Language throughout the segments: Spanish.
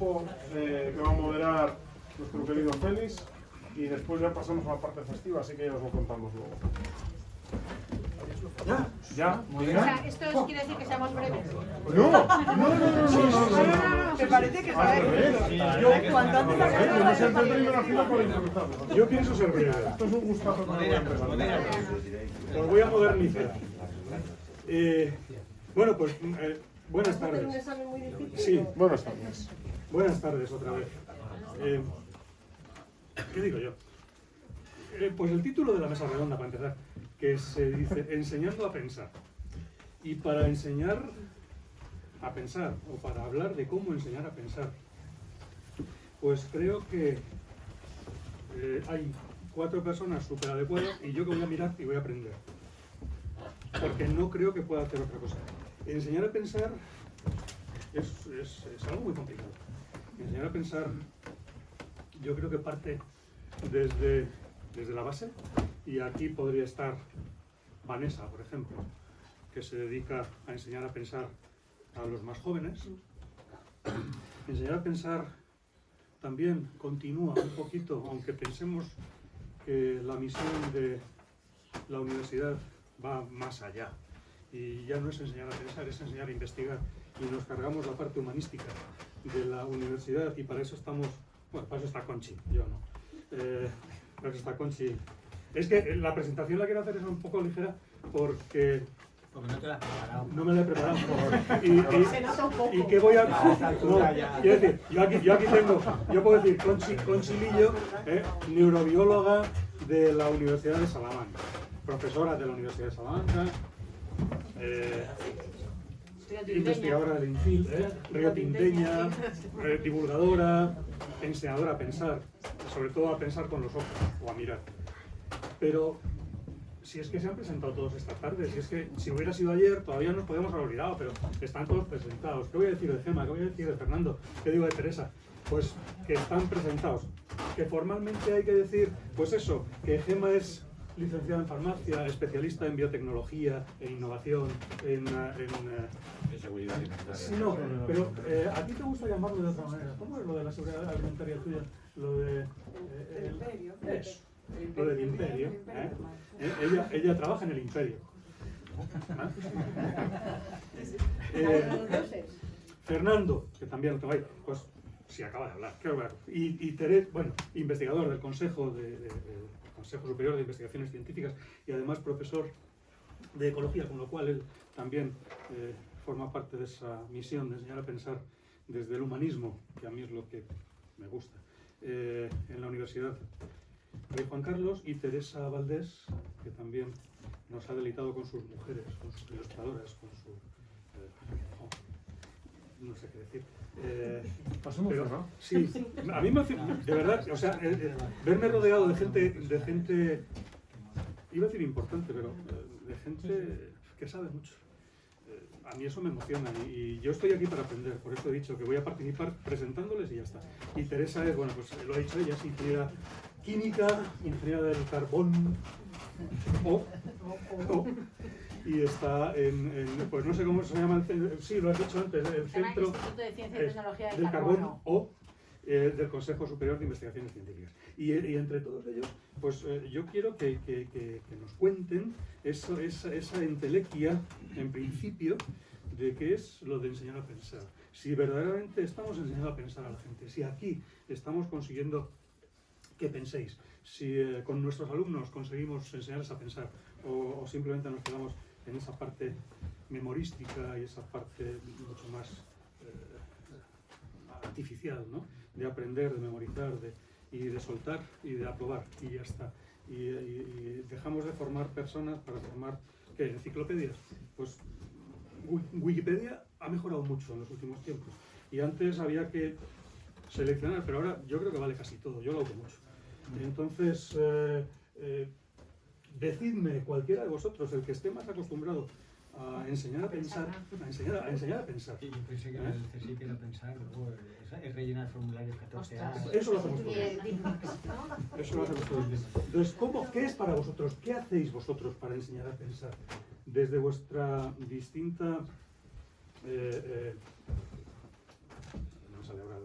grupo que va a moderar nuestro querido Félix y después ya pasamos a la parte festiva, así que ya os lo contamos luego. ¿Ya? O sea, esto quiere decir que seamos breves. No. Me parece que sabe. Yo pienso ser breve. Esto es un gustazo para la empresa. Os voy a modernizar. Bueno, pues buenas tardes. Un examen muy difícil. Sí, buenas tardes. Buenas tardes otra vez. ¿Qué digo yo? Pues el título de la mesa redonda, para empezar, que se dice Enseñando a pensar. Y para enseñar a pensar, o para hablar de cómo enseñar a pensar, pues creo que hay 4 personas súper adecuadas y yo que voy a mirar y voy a aprender. Porque no creo que pueda hacer otra cosa. Enseñar a pensar es algo muy complicado. Enseñar a pensar, yo creo que parte desde la base, y aquí podría estar Vanessa, por ejemplo, que se dedica a enseñar a pensar a los más jóvenes. Enseñar a pensar también continúa un poquito, aunque pensemos que la misión de la universidad va más allá. Y ya no es enseñar a pensar, es enseñar a investigar. Y nos cargamos la parte humanística de la universidad y para eso estamos, bueno, para eso está Conchi, yo no. Para eso está Conchi. Es que la presentación la quiero hacer es un poco ligera porque no te la has preparado. No me la he preparado. ¿Y qué voy a...? No, quiero decir, yo aquí tengo, yo puedo decir Conchi Lillo, neurobióloga de la Universidad de Salamanca, profesora de la Universidad de Salamanca, investigadora del INFIL, riotinteña, divulgadora, enseñadora a pensar, sobre todo a pensar con los ojos o a mirar. Pero si es que se han presentado todos esta tarde, si es que si hubiera sido ayer todavía nos podemos haber olvidado, pero están todos presentados. ¿Qué voy a decir de Gemma? ¿Qué voy a decir de Fernando? ¿Qué digo de Teresa? Pues que están presentados. Que formalmente hay que decir, pues eso, que Gemma es licenciada en farmacia, especialista en biotecnología, en innovación, en seguridad alimentaria. No, pero a ti te gusta llamarlo de otra manera. ¿Cómo es lo de la seguridad alimentaria tuya? Lo de... el imperio. Eso, lo del imperio. Ella trabaja en el imperio. Fernando, que también lo tengo ahí, pues sí, acaba de hablar. Y Teresa, bueno, investigador del Consejo Consejo Superior de Investigaciones Científicas y además profesor de Ecología, con lo cual él también forma parte de esa misión de enseñar a pensar desde el humanismo, que a mí es lo que me gusta, en la Universidad de Juan Carlos, y Teresa Valdés, que también nos ha deleitado con sus mujeres, con sus ilustradoras, con su... no sé qué decir. Pasemos, ¿no? Sí, a mí me hace, de verdad, o sea, verme rodeado de gente, iba a decir importante, pero de gente que sabe mucho. A mí eso me emociona y yo estoy aquí para aprender, por eso he dicho que voy a participar presentándoles y ya está. Y Teresa es, bueno, pues lo ha dicho ella, es ingeniera química, ingeniera del carbón, y está pues no sé cómo se llama, sí, lo has dicho antes, el Centro Instituto de Ciencia y Tecnología del Carbono del Consejo Superior de Investigaciones Científicas. Y entre todos ellos, pues yo quiero que nos cuenten esa entelequia, en principio, de qué es lo de enseñar a pensar. Si verdaderamente estamos enseñando a pensar a la gente, si aquí estamos consiguiendo que penséis, si con nuestros alumnos conseguimos enseñarles a pensar, o simplemente nos quedamos en esa parte memorística y esa parte mucho más artificial, ¿no? De aprender, de memorizar, y de soltar y de aprobar, y ya está. Y dejamos de formar personas para formar, ¿qué? ¿Enciclopedias? Pues Wikipedia ha mejorado mucho en los últimos tiempos. Y antes había que seleccionar, pero ahora yo creo que vale casi todo, yo lo uso mucho. Entonces, decidme, cualquiera de vosotros, el que esté más acostumbrado a enseñar a pensar, a enseñar a pensar. Sí, yo pensé que el CSIC era pensar, luego es rellenar formularios 14A. Eso lo hacemos todos. Eso lo hacemos todos. Entonces, ¿qué es para vosotros? ¿Qué hacéis vosotros para enseñar a pensar? Desde vuestra distinta... no me sale ahora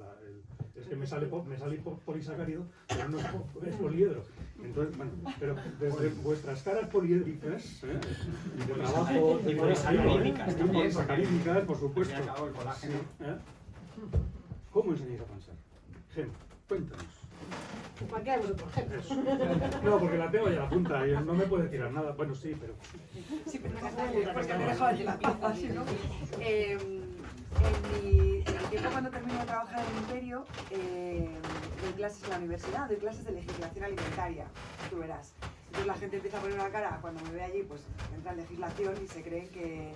me sale polisacárido, pero no es poliedro. Entonces, bueno, pero desde vuestras caras poliédricas, de trabajo, Y polisacarídicas también, polisacarídicas, por supuesto. Al fin y al cabo, el colágeno. ¿Cómo enseñáis a pensar? Gem, cuéntanos. Cualquier grupo, ejemplo. No, porque la tengo ya a la punta y no me puede tirar nada. Bueno, sí, pero... Sí, pero porque te he dejado allí la taza, ¿sí, no? En el tiempo cuando termino de trabajar en el Imperio, doy clases en la universidad, doy clases de legislación alimentaria, tú verás. Entonces la gente empieza a poner una cara, cuando me ve allí, pues entra en legislación y se creen que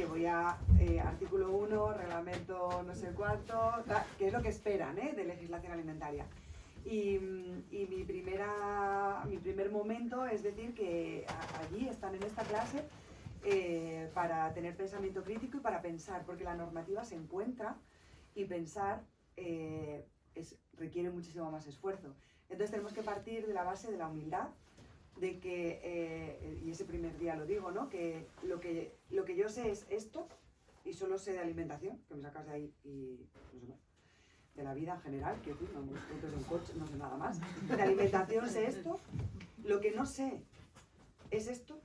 voy a artículo 1, reglamento no sé cuánto, que es lo que esperan de legislación alimentaria. Y mi primer momento es decir que allí están en esta clase para tener pensamiento crítico y para pensar, porque la normativa se encuentra y pensar requiere muchísimo más esfuerzo. Entonces tenemos que partir de la base de la humildad, de que, y ese primer día lo digo, ¿no? Que lo que yo sé es esto, y solo sé de alimentación, que me sacas de ahí y no sé más. De la vida en general, que no me gusta de un coche, no sé nada más. De alimentación sé esto, lo que no sé es esto,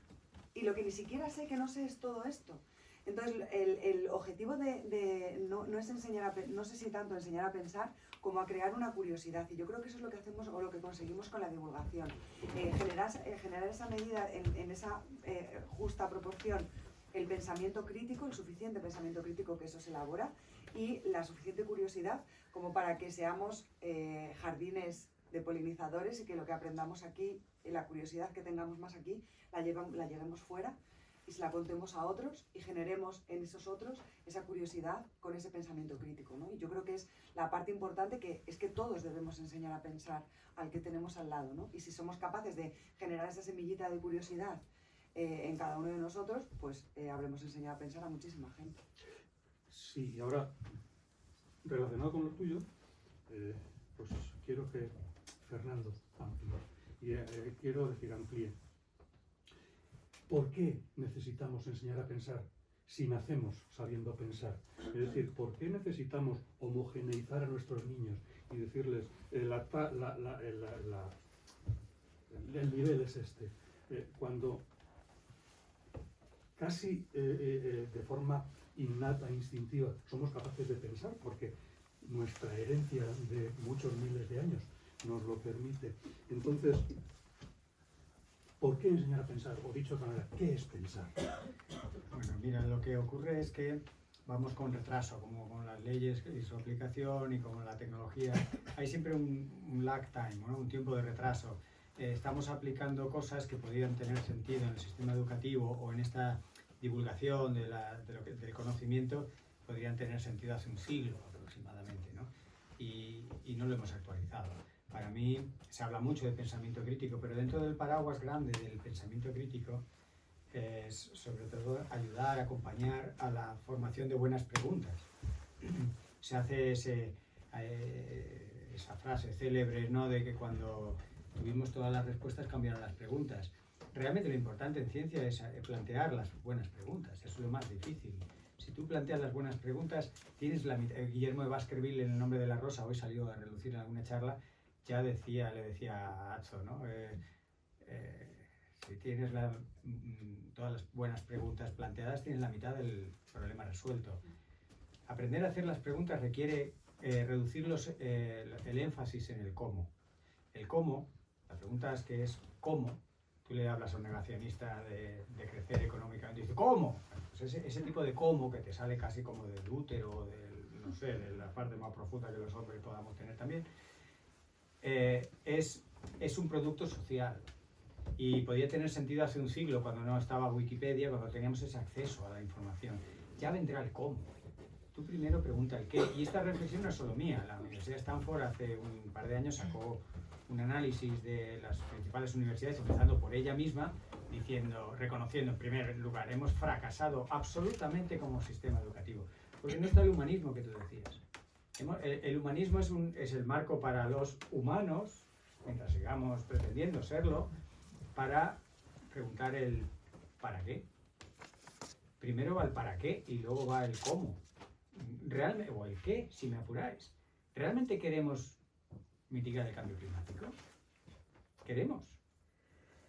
y lo que ni siquiera sé que no sé es todo esto. Entonces, el objetivo no es enseñar no sé si tanto enseñar a pensar como a crear una curiosidad. Y yo creo que eso es lo que hacemos o lo que conseguimos con la divulgación. Generar esa medida, en esa justa proporción, el pensamiento crítico, el suficiente pensamiento crítico que eso se elabora, y la suficiente curiosidad como para que seamos jardines de polinizadores y que lo que aprendamos aquí, la curiosidad que tengamos más aquí, la llevemos fuera y se la contemos a otros y generemos en esos otros esa curiosidad con ese pensamiento crítico, ¿no? Y yo creo que es la parte importante, que es que todos debemos enseñar a pensar al que tenemos al lado, ¿no? Y si somos capaces de generar esa semillita de curiosidad en cada uno de nosotros, pues habremos enseñado a pensar a muchísima gente. Sí, y ahora, relacionado con lo tuyo, pues quiero que Fernando amplíe. Y quiero decir, amplíe. ¿Por qué necesitamos enseñar a pensar si nacemos sabiendo pensar? Es decir, ¿por qué necesitamos homogeneizar a nuestros niños y decirles el nivel es este? Cuando casi de forma innata, instintiva, somos capaces de pensar, porque nuestra herencia de muchos miles de años nos lo permite. Entonces, ¿por qué enseñar a pensar? O dicho de otra manera, ¿qué es pensar? Bueno, mira, lo que ocurre es que vamos con retraso, como con las leyes y su aplicación y con la tecnología. Hay siempre un lag time, ¿no? Un tiempo de retraso. Estamos aplicando cosas que podrían tener sentido en el sistema educativo o en esta divulgación del conocimiento, podrían tener sentido hace un siglo aproximadamente, ¿no? Y no lo hemos actualizado. Para mí se habla mucho de pensamiento crítico, pero dentro del paraguas grande del pensamiento crítico es sobre todo ayudar, acompañar a la formación de buenas preguntas. Se hace esa frase célebre, ¿no?, de que cuando tuvimos todas las respuestas cambiaron las preguntas. Realmente lo importante en ciencia es plantear las buenas preguntas, eso es lo más difícil. Si tú planteas las buenas preguntas, tienes la mitad. Guillermo de Baskerville, en El nombre de la rosa, hoy salió a relucir en alguna charla, ya le decía a Atzo, ¿no? Si tienes todas las buenas preguntas planteadas, tienes la mitad del problema resuelto. Aprender a hacer las preguntas requiere reducir el énfasis en el cómo. El cómo, la pregunta es que es cómo. Tú le hablas a un negacionista de crecer económicamente y dice, ¿cómo? Pues ese tipo de cómo que te sale casi como del útero, no sé, de la parte más profunda que los hombres podamos tener también, es un producto social. Y podía tener sentido hace un siglo, cuando no estaba Wikipedia, cuando teníamos ese acceso a la información. Ya vendrá el cómo. Tú primero pregunta el qué. Y esta reflexión no es solo mía. La Universidad de Stanford hace un par de años sacó un análisis de las principales universidades, empezando por ella misma, reconociendo en primer lugar, hemos fracasado absolutamente como sistema educativo. Porque no está el humanismo que tú decías. El humanismo es el marco para los humanos, mientras sigamos pretendiendo serlo, para preguntar el ¿para qué? Primero va el para qué y luego va el cómo. Realmente, o el qué, si me apuráis. ¿Realmente queremos mitigar el cambio climático? ¿Queremos?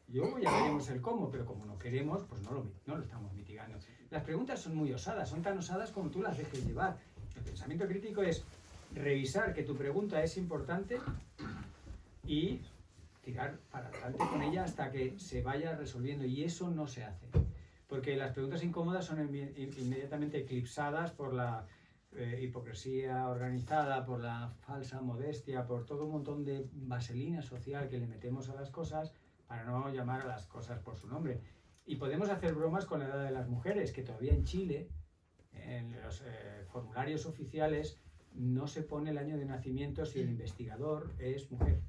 Luego ya veremos el cómo, pero como no queremos, pues no lo estamos mitigando. Las preguntas son muy osadas, son tan osadas como tú las dejes llevar. El pensamiento crítico es revisar que tu pregunta es importante y tirar para adelante con ella hasta que se vaya resolviendo, y eso no se hace. Porque las preguntas incómodas son inmediatamente eclipsadas por la hipocresía organizada, por la falsa modestia, por todo un montón de vaselina social que le metemos a las cosas para no llamar a las cosas por su nombre. Y podemos hacer bromas con la edad de las mujeres, que todavía en Chile, en los formularios oficiales, no se pone el año de nacimiento si el investigador es mujer.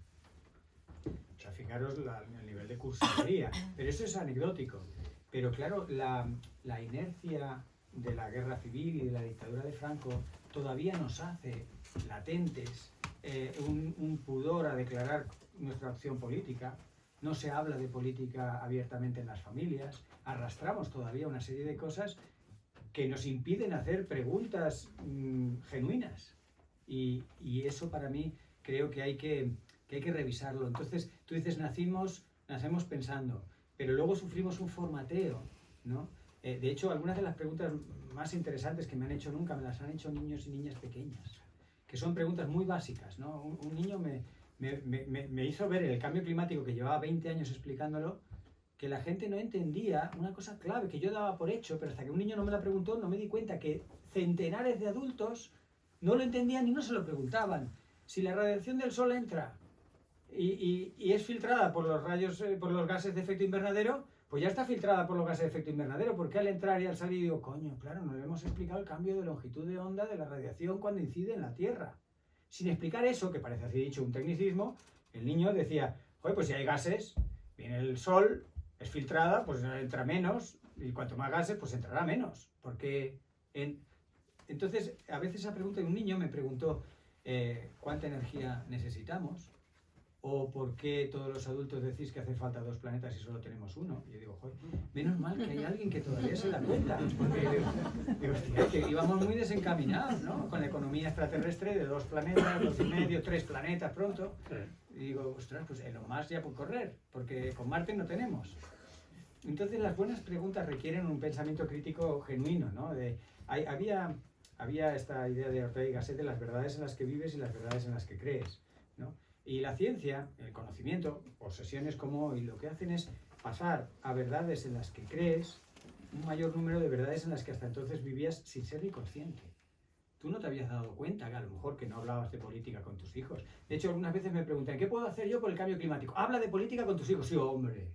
O sea, fijaros el nivel de cursilería. Pero eso es anecdótico. Pero claro, la inercia de la guerra civil y de la dictadura de Franco todavía nos hace latentes un pudor a declarar nuestra acción política. No se habla de política abiertamente en las familias. Arrastramos todavía una serie de cosas que nos impiden hacer preguntas genuinas. Y eso para mí creo que hay que revisarlo. Entonces, tú dices, nacemos pensando, pero luego sufrimos un formateo, ¿no? De hecho, algunas de las preguntas más interesantes que me han hecho nunca me las han hecho niños y niñas pequeñas, que son preguntas muy básicas, ¿no? Un niño me hizo ver el cambio climático, que llevaba 20 años explicándolo, que la gente no entendía una cosa clave que yo daba por hecho, pero hasta que un niño no me la preguntó no me di cuenta que centenares de adultos no lo entendían y no se lo preguntaban. Si la radiación del sol entra y es filtrada por los rayos, por los gases de efecto invernadero, pues ya está filtrada por los gases de efecto invernadero. ¿Por qué al entrar y al salir digo, coño, claro, no le hemos explicado el cambio de longitud de onda de la radiación cuando incide en la Tierra? Sin explicar eso, que parece así dicho un tecnicismo, el niño decía, oye, pues si hay gases, viene el sol, es filtrada, pues entra menos, y cuanto más gases, pues entrará menos. Porque entonces, a veces esa pregunta de un niño me preguntó, ¿cuánta energía necesitamos? ¿O por qué todos los adultos decís que hace falta 2 planetas y solo tenemos uno? Y yo digo, joder, menos mal que hay alguien que todavía se da cuenta. Porque digo, hostia, que íbamos muy desencaminados, ¿no? Con la economía extraterrestre de 2 planetas, 2,5, 3 planetas pronto. Y digo, ostras, pues Elon Musk ya por correr, porque con Marte no tenemos. Entonces las buenas preguntas requieren un pensamiento crítico genuino, ¿no? Había esta idea de Ortega y Gasset de las verdades en las que vives y las verdades en las que crees, ¿no? Y la ciencia, el conocimiento, obsesiones como hoy, lo que hacen es pasar a verdades en las que crees un mayor número de verdades en las que hasta entonces vivías sin ser ni consciente. Tú no te habías dado cuenta que a lo mejor que no hablabas de política con tus hijos. De hecho, algunas veces me preguntan, ¿qué puedo hacer yo por el cambio climático? Habla de política con tus hijos. Sí, hombre.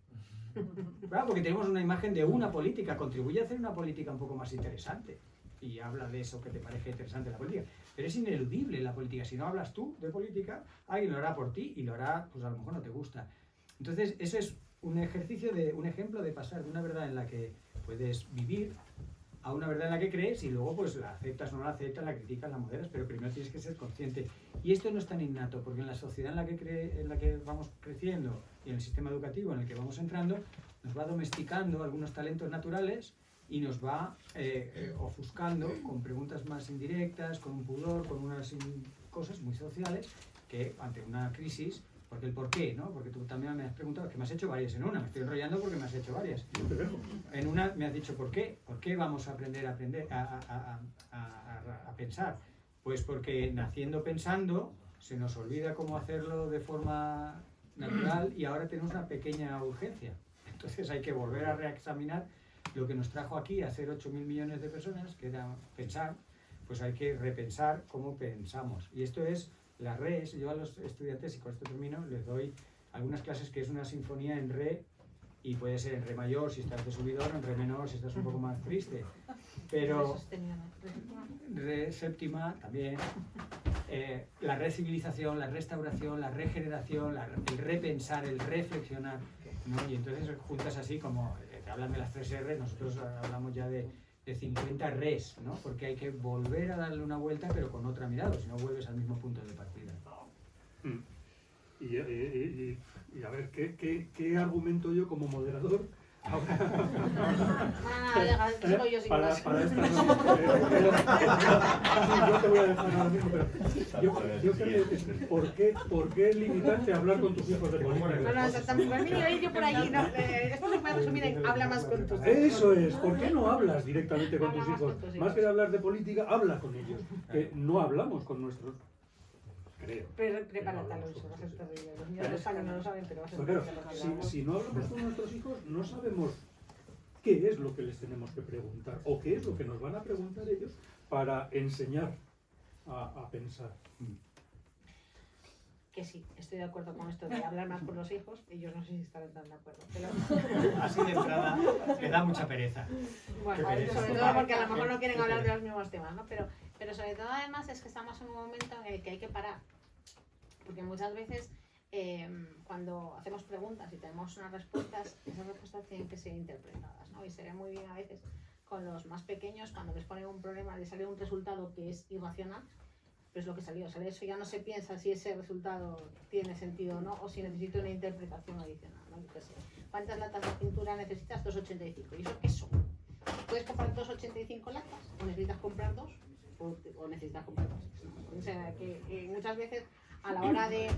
Claro, porque tenemos una imagen de una política. Contribuye a hacer una política un poco más interesante. Y habla de eso que te parece interesante la política. Pero es ineludible la política. Si no hablas tú de política, alguien lo hará por ti y lo hará, pues a lo mejor no te gusta. Entonces, eso es un ejemplo de pasar de una verdad en la que puedes vivir a una verdad en la que crees y luego pues la aceptas o no la aceptas, la criticas, la moderas, pero primero tienes que ser consciente. Y esto no es tan innato, porque en la sociedad en la que vamos creciendo y en el sistema educativo en el que vamos entrando, nos va domesticando algunos talentos naturales y nos va ofuscando con preguntas más indirectas, con un pudor, con unas cosas muy sociales que ante una crisis, porque el por qué, ¿no? Porque tú también me has preguntado, que me has hecho varias en una, me estoy enrollando porque me has hecho varias. En una me has dicho ¿por qué? ¿Por qué vamos a aprender a pensar? Pues porque naciendo pensando se nos olvida cómo hacerlo de forma natural y ahora tenemos una pequeña urgencia. Entonces hay que volver a reexaminar lo que nos trajo aquí a ser 8.000 millones de personas, que era pensar, pues hay que repensar cómo pensamos. Y esto es la res. Yo a los estudiantes, y con esto termino, les doy algunas clases que es una sinfonía en re, y puede ser en re mayor si estás de subidón, en re menor si estás un poco más triste. Pero re séptima también. La recivilización, la restauración, la regeneración, el repensar, el reflexionar, ¿no? Y entonces juntas así como te hablan de las 3 R, nosotros hablamos ya de 50 res, ¿no? Porque hay que volver a darle una vuelta pero con otra mirada, si no vuelves al mismo punto de partida. Y a ver, ¿qué argumento yo como moderador Sigo yo sin Para más. estas sí, yo te voy a dejar ahora mismo, pero yo creo que ¿por qué es limitante hablar con tus hijos de política? No, exactamente. Pues mira, yo por allí, no, esto se puede resumir en habla más con tus hijos. Eso es, ¿por qué no hablas directamente con Habla tus más hijos? con tus Más hijos. que de hablar de política, habla con ellos. Que no hablamos con nuestros, creo. Prepárate a los hijos, va a ser terrible. Los niños de España no lo saben, pero va a ser Pues claro, terrible lo que hablamos. si no hablamos con nuestros hijos, no sabemos qué es lo que les tenemos que preguntar o qué es lo que nos van a preguntar ellos para enseñar a pensar. Que sí, estoy de acuerdo con esto de hablar más con los hijos, ellos no sé si estarán tan de acuerdo. Pero Así de entrada me da mucha pereza. bueno, Qué pereza. sobre todo porque a lo mejor no quieren hablar de los mismos temas, ¿no? Pero sobre todo además es que estamos en un momento en el que hay que parar. Porque muchas veces cuando hacemos preguntas y tenemos unas respuestas, esas respuestas tienen que ser interpretadas, ¿no? Y se ve muy bien a veces con los más pequeños, cuando les ponen un problema, les sale un resultado que es irracional, pues lo que salió, sale eso, ya no se piensa si ese resultado tiene sentido o no, o si necesito una interpretación adicional, ¿no? Yo qué sé. ¿Cuántas latas de pintura necesitas? 2,85. ¿Y eso qué son? ¿Puedes comprar 2,85 latas? ¿O necesitas comprar 2? ¿O necesitas comprar 2? O sea, que muchas veces a la hora de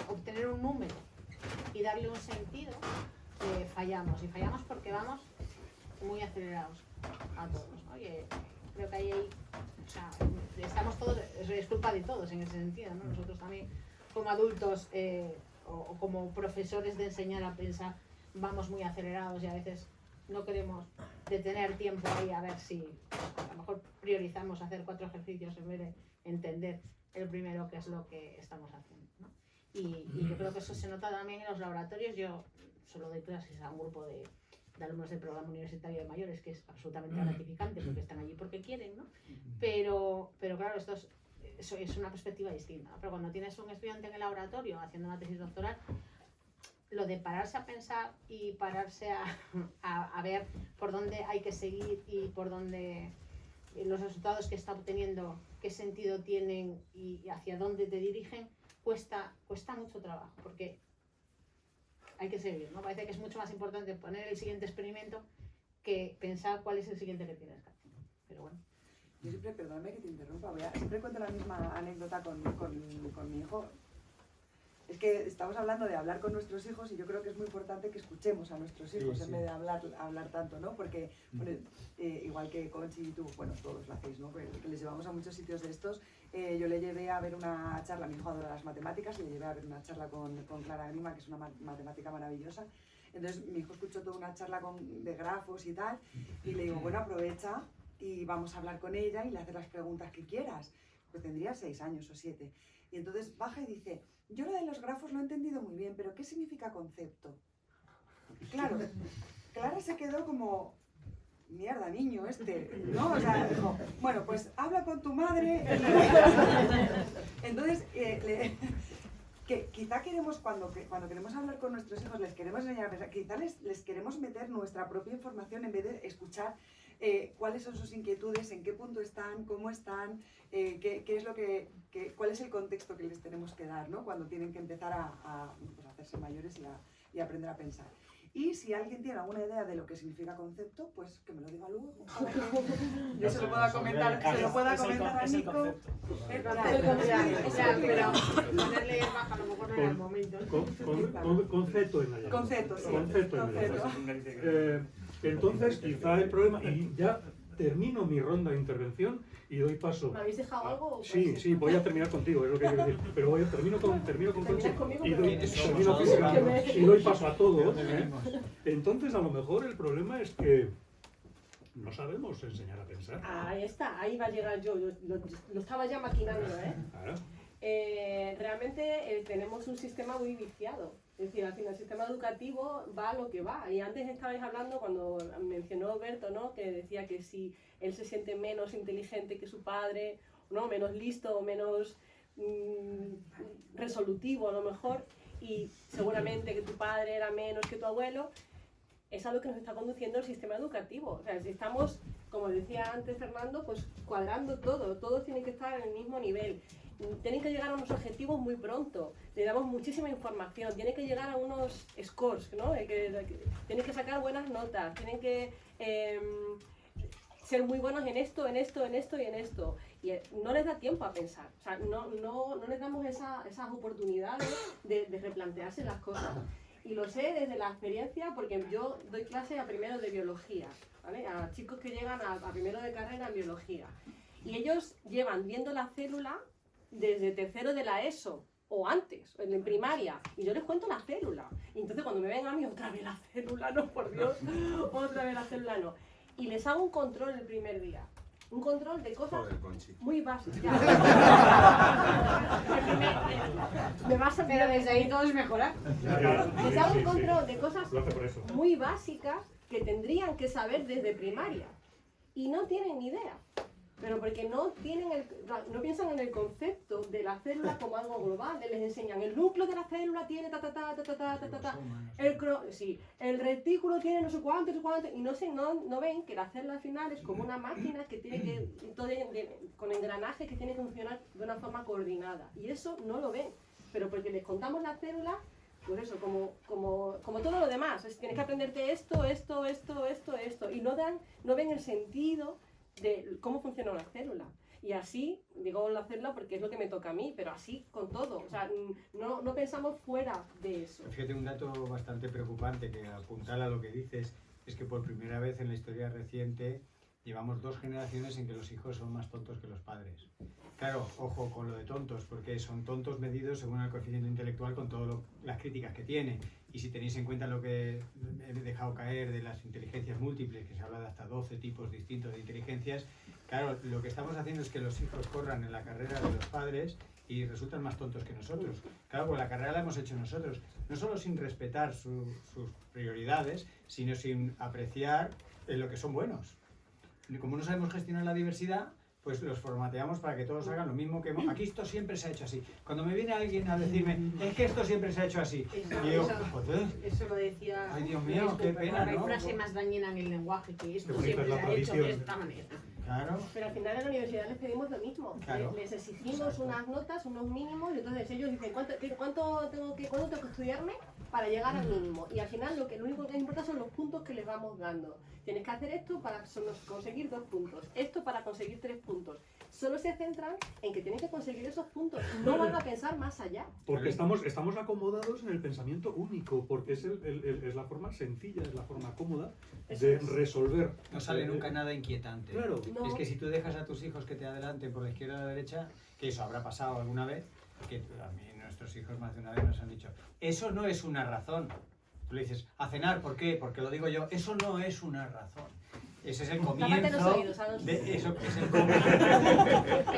obtener un número y darle un sentido, fallamos. Y fallamos porque vamos muy acelerados a todos, ¿no? Creo que ahí, o sea, estamos todos, es culpa de todos en ese sentido, ¿no? Nosotros también como adultos o como profesores de enseñar a pensar vamos muy acelerados y a veces no queremos detener tiempo ahí a ver si a lo mejor priorizamos hacer 4 ejercicios en vez de entender el primero qué es lo que estamos haciendo, ¿no? Y yo creo que eso se nota también en los laboratorios. Yo solo doy clases a un grupo de alumnos del programa universitario de mayores, que es absolutamente gratificante porque están allí porque quieren, ¿no? Pero claro, eso es una perspectiva distinta, ¿no? Pero cuando tienes un estudiante en el laboratorio haciendo una tesis doctoral, lo de pararse a pensar y pararse a ver por dónde hay que seguir y por dónde los resultados que está obteniendo, qué sentido tienen y hacia dónde te dirigen, cuesta mucho trabajo, porque hay que seguir, ¿no? Parece que es mucho más importante poner el siguiente experimento que pensar cuál es el siguiente que tienes que hacer. Pero bueno. Yo siempre, perdóname que te interrumpa, siempre cuento la misma anécdota con mi hijo. Es que estamos hablando de hablar con nuestros hijos y yo creo que es muy importante que escuchemos a nuestros hijos en vez de hablar tanto, ¿no? Porque, bueno, igual que Conchi y tú, bueno, todos lo hacéis, ¿no? Que les llevamos a muchos sitios de estos. Yo le llevé a ver una charla, mi hijo adora las matemáticas, y le llevé a ver una charla con Clara Grima, que es una matemática maravillosa. Entonces mi hijo escuchó toda una charla de grafos y tal, y le digo, bueno, aprovecha y vamos a hablar con ella y le haces las preguntas que quieras. Pues tendría 6 años o 7. Y entonces baja y dice, yo lo de los grafos lo he entendido muy bien, pero ¿qué significa concepto? Claro, Clara se quedó como, mierda, niño ¿no? O sea, dijo, bueno, pues habla con tu madre. Entonces, que quizá queremos, cuando queremos hablar con nuestros hijos, les queremos enseñar a pensar, quizá les queremos meter nuestra propia información en vez de escuchar cuáles son sus inquietudes, en qué punto están, cómo están, qué es lo cuál es el contexto que les tenemos que dar, ¿no? Cuando tienen que empezar a hacerse mayores y a aprender a pensar. Y si alguien tiene alguna idea de lo que signiponerle concepto, pues que me lo diga luego. Yo se lo pueda comentar, a Nico. Pero ponerle baja a lo mejor no era el momento. Concepto en allá. Concepto, sí. Entonces, quizá el problema, y ya termino mi ronda de intervención y doy paso. ¿Me habéis dejado algo? Sí, voy a terminar contigo, es lo que quiero decir. Pero termino con Conchi y doy paso a todos. Entonces, a lo mejor el problema es que no sabemos enseñar a pensar. Ahí está, ahí va a llegar yo. Lo estaba ya maquinando, ¿eh? Claro. Realmente tenemos un sistema muy viciado. Es decir, al final el sistema educativo va a lo que va. Y antes estabais hablando, cuando mencionó Berto, ¿no? Que decía que si él se siente menos inteligente que su padre, ¿no? Menos listo, menos resolutivo a lo mejor, y seguramente que tu padre era menos que tu abuelo, es a lo que nos está conduciendo el sistema educativo. O sea, si estamos, como decía antes Fernando, pues cuadrando todo tiene que estar en el mismo nivel. tienen que llegar a unos objetivos muy pronto, le damos muchísima información, tienen que llegar a unos scores, ¿no? Tienen que sacar buenas notas, tienen que ser muy buenos en esto, en esto, en esto y en esto. Y no les da tiempo a pensar, o sea, no les damos esas oportunidades de replantearse las cosas. Y lo sé desde la experiencia porque yo doy clase a primero de biología, ¿vale? A chicos que llegan a primero de carrera en biología. Y ellos llevan viendo la célula desde tercero de la ESO o antes, en primaria, y yo les cuento la célula. Y entonces cuando me ven a mí, otra vez la célula, no, por Dios, otra vez la célula, no. Y les hago un control el primer día. Un control de cosas muy básicas. Me vas a Pero desde ahí todo es mejorar. Les hago un control de cosas muy básicas que tendrían que saber desde primaria. Y no tienen ni idea. Pero porque no piensan en el concepto de la célula como algo global. Les enseñan el núcleo de la célula tiene el retículo tiene no sé cuánto, y no ven que la célula al final es como una máquina que tiene que, con engranajes que tiene que funcionar de una forma coordinada. Y eso no lo ven. Pero porque les contamos la célula, pues eso, como todo lo demás. Tienes que aprenderte esto, y no ven el sentido de cómo funciona una célula. Y así, digo la célula porque es lo que me toca a mí, pero así con todo. O sea, no pensamos fuera de eso. Fíjate, un dato bastante preocupante que apuntala a lo que dices, es que por primera vez en la historia reciente llevamos 2 generaciones en que los hijos son más tontos que los padres. Claro, ojo con lo de tontos, porque son tontos medidos según el coeficiente intelectual con todas las críticas que tiene. Y si tenéis en cuenta lo que he dejado caer de las inteligencias múltiples, que se habla de hasta 12 tipos distintos de inteligencias, claro, lo que estamos haciendo es que los hijos corran en la carrera de los padres y resultan más tontos que nosotros. Claro, pues la carrera la hemos hecho nosotros, no solo sin respetar sus prioridades, sino sin apreciar en lo que son buenos. Como no sabemos gestionar la diversidad, pues los formateamos para que todos hagan lo mismo que aquí esto siempre se ha hecho así. Cuando me viene alguien a decirme, es que esto siempre se ha hecho así, y yo, joder, eso lo decía. ay Dios mío, qué pena, ¿no? ¿no? Hay frase más dañina en el lenguaje que esto Qué bonita siempre es la se ha hecho de tradición. esta manera. Claro. Pero al final en la universidad les pedimos lo mismo. Claro. Les exigimos unas notas, unos mínimos, y entonces ellos dicen, ¿cuándo tengo que estudiarme para llegar al mínimo? Y al final lo único que les importa son los puntos que les vamos dando. Tienes que hacer esto para conseguir 2 puntos, esto para conseguir 3 puntos. Solo se centran en que tienen que conseguir esos puntos, no van a pensar más allá. Porque estamos acomodados en el pensamiento único, porque es la forma sencilla, es la forma cómoda de resolver. No sale nunca nada inquietante. Claro. No. Es que si tú dejas a tus hijos que te adelanten por la izquierda o la derecha, que eso habrá pasado alguna vez, que a mí nuestros hijos más de una vez nos han dicho, eso no es una razón. Tú le dices, a cenar, ¿por qué? Porque lo digo yo, eso no es una razón. Ese es el Tápate los comienzo oídos, Alonso. Pero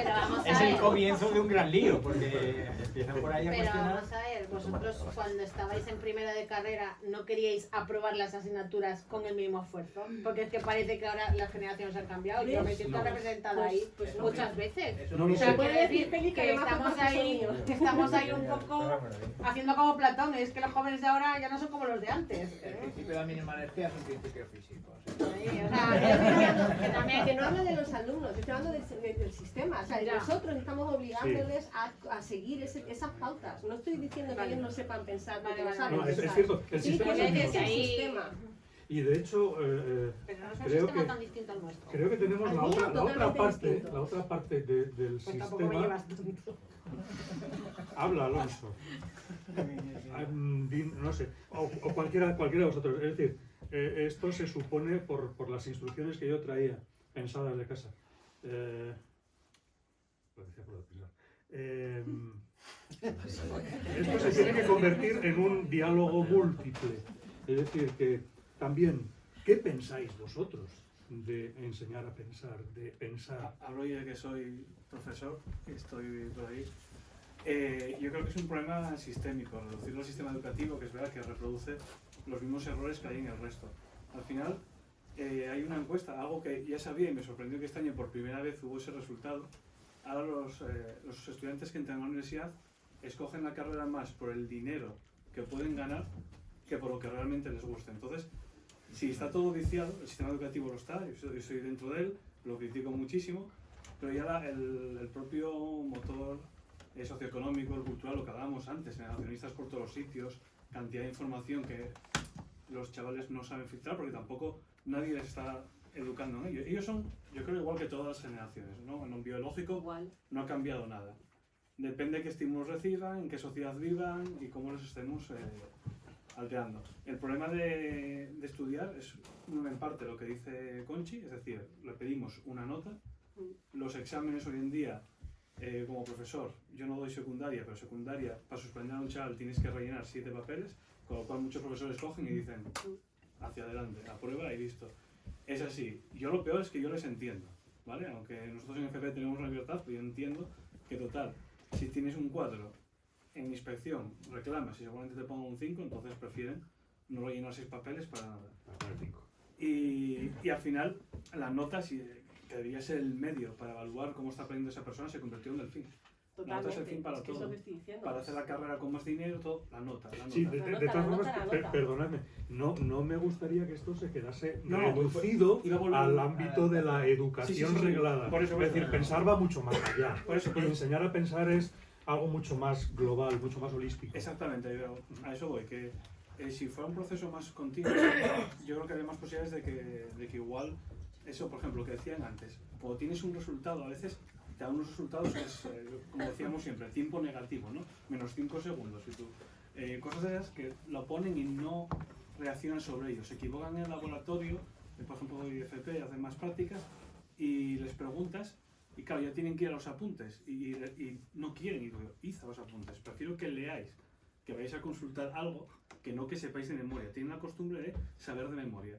vamos a es el ver. comienzo de un gran lío, porque empiezan por ahí a Pero cuestionar. vamos a ver, vosotros cuando estabais en primera de carrera no queríais aprobar las asignaturas con el mismo esfuerzo, porque es que parece que ahora las generaciones han cambiado. Yo me siento No. representada ahí muchas veces. No lo O sea, sé. quiero decir Feliz, que que además estamos aparte son ahí, niños. estamos ahí un poco haciendo como Platón. Es que los jóvenes de ahora ya no son como los de antes. El principio de la mínima energía es un principio físico. Sí, o sea, Que también, que no hablo de los alumnos, estoy hablando del sistema. O sea, Ya. nosotros estamos obligándoles a seguir esas pautas. No estoy diciendo que Vale. ellos no sepan pensar, porque Vale, lo saben No, es pensar. cierto, el Sí, sistema que es el es mismo. el Ahí- sistema. Y de hecho, pero no es un creo sistema que- tan distinto al nuestro. creo que tenemos Al la mío otra totalmente parte, distinto. la otra parte del Pues tampoco me sistema. llevas tanto. Habla, Alonso. No sé, o cualquiera de vosotros. Es decir, esto se supone por las instrucciones que yo traía pensadas de casa. Lo decía por pensar. Esto se tiene que convertir en un diálogo múltiple. Es decir, que también, ¿qué pensáis vosotros de enseñar a pensar, de pensar? Hablo yo de que soy profesor, que estoy por ahí. Yo creo que es un problema sistémico, reducirlo al sistema educativo, que es verdad que reproduce los mismos errores que hay en el resto. Al final, hay una encuesta, algo que ya sabía y me sorprendió que este año por primera vez hubo ese resultado. Ahora los estudiantes que entran a la universidad escogen la carrera más por el dinero que pueden ganar que por lo que realmente les gusta. Entonces, si está todo viciado, el sistema educativo lo está, yo estoy dentro de él, lo critico muchísimo, pero ya el propio motor socioeconómico, el cultural, lo que hablábamos antes, negacionistas por todos los sitios, cantidad de información que los chavales no saben filtrar porque tampoco nadie les está educando en ello. Ellos son, yo creo, igual que todas las generaciones, ¿no? En lo biológico Igual. no ha cambiado nada. Depende de qué estímulos reciban, en qué sociedad vivan y cómo les estemos alterando. El problema de estudiar es en parte lo que dice Conchi, es decir, le pedimos una nota. Los exámenes hoy en día, como profesor, yo no doy secundaria, pero secundaria, para suspender a un chaval tienes que rellenar 7 papeles, con lo cual muchos profesores cogen y dicen hacia adelante, a prueba y listo. Es así. Yo lo peor es que yo les entiendo, ¿vale? Aunque nosotros en FP tenemos la libertad, pero yo entiendo que total, si tienes un 4 en inspección, reclamas y seguramente te pongan un 5, entonces prefieren no rellenar 6 papeles para nada. Y al final, las notas, que debería ser el medio para evaluar cómo está aprendiendo esa persona, se convirtió en el fin. La nota es el fin para es que es todo. lo que estoy diciendo. Para hacer la carrera con más dinero, todo, la nota. Sí, La de nota, todas la formas, nota, la nota. perdonadme, no me gustaría que esto se quedase No, reducido iba a volver al ámbito de la educación Sí. reglada. Por eso, es decir, pensar va mucho más allá. Por eso, Y enseñar a pensar es algo mucho más global, mucho más holístico. Exactamente, a eso voy, que si fuera un proceso más continuo, yo creo que habría más posibilidades de que igual, eso por ejemplo, lo que decían antes, cuando tienes un resultado, a veces te da unos resultados que es, como decíamos siempre, tiempo negativo, ¿no? Menos 5 segundos, y tú, cosas de esas que lo ponen y no reaccionan sobre ello, se equivocan en el laboratorio, por ejemplo, de IFP, hacen más prácticas, y les preguntas, y claro, ya tienen que ir a los apuntes, y no quieren ir a los apuntes, prefiero que leáis, que vayáis a consultar algo que no que sepáis de memoria. Tienen la costumbre de saber de memoria.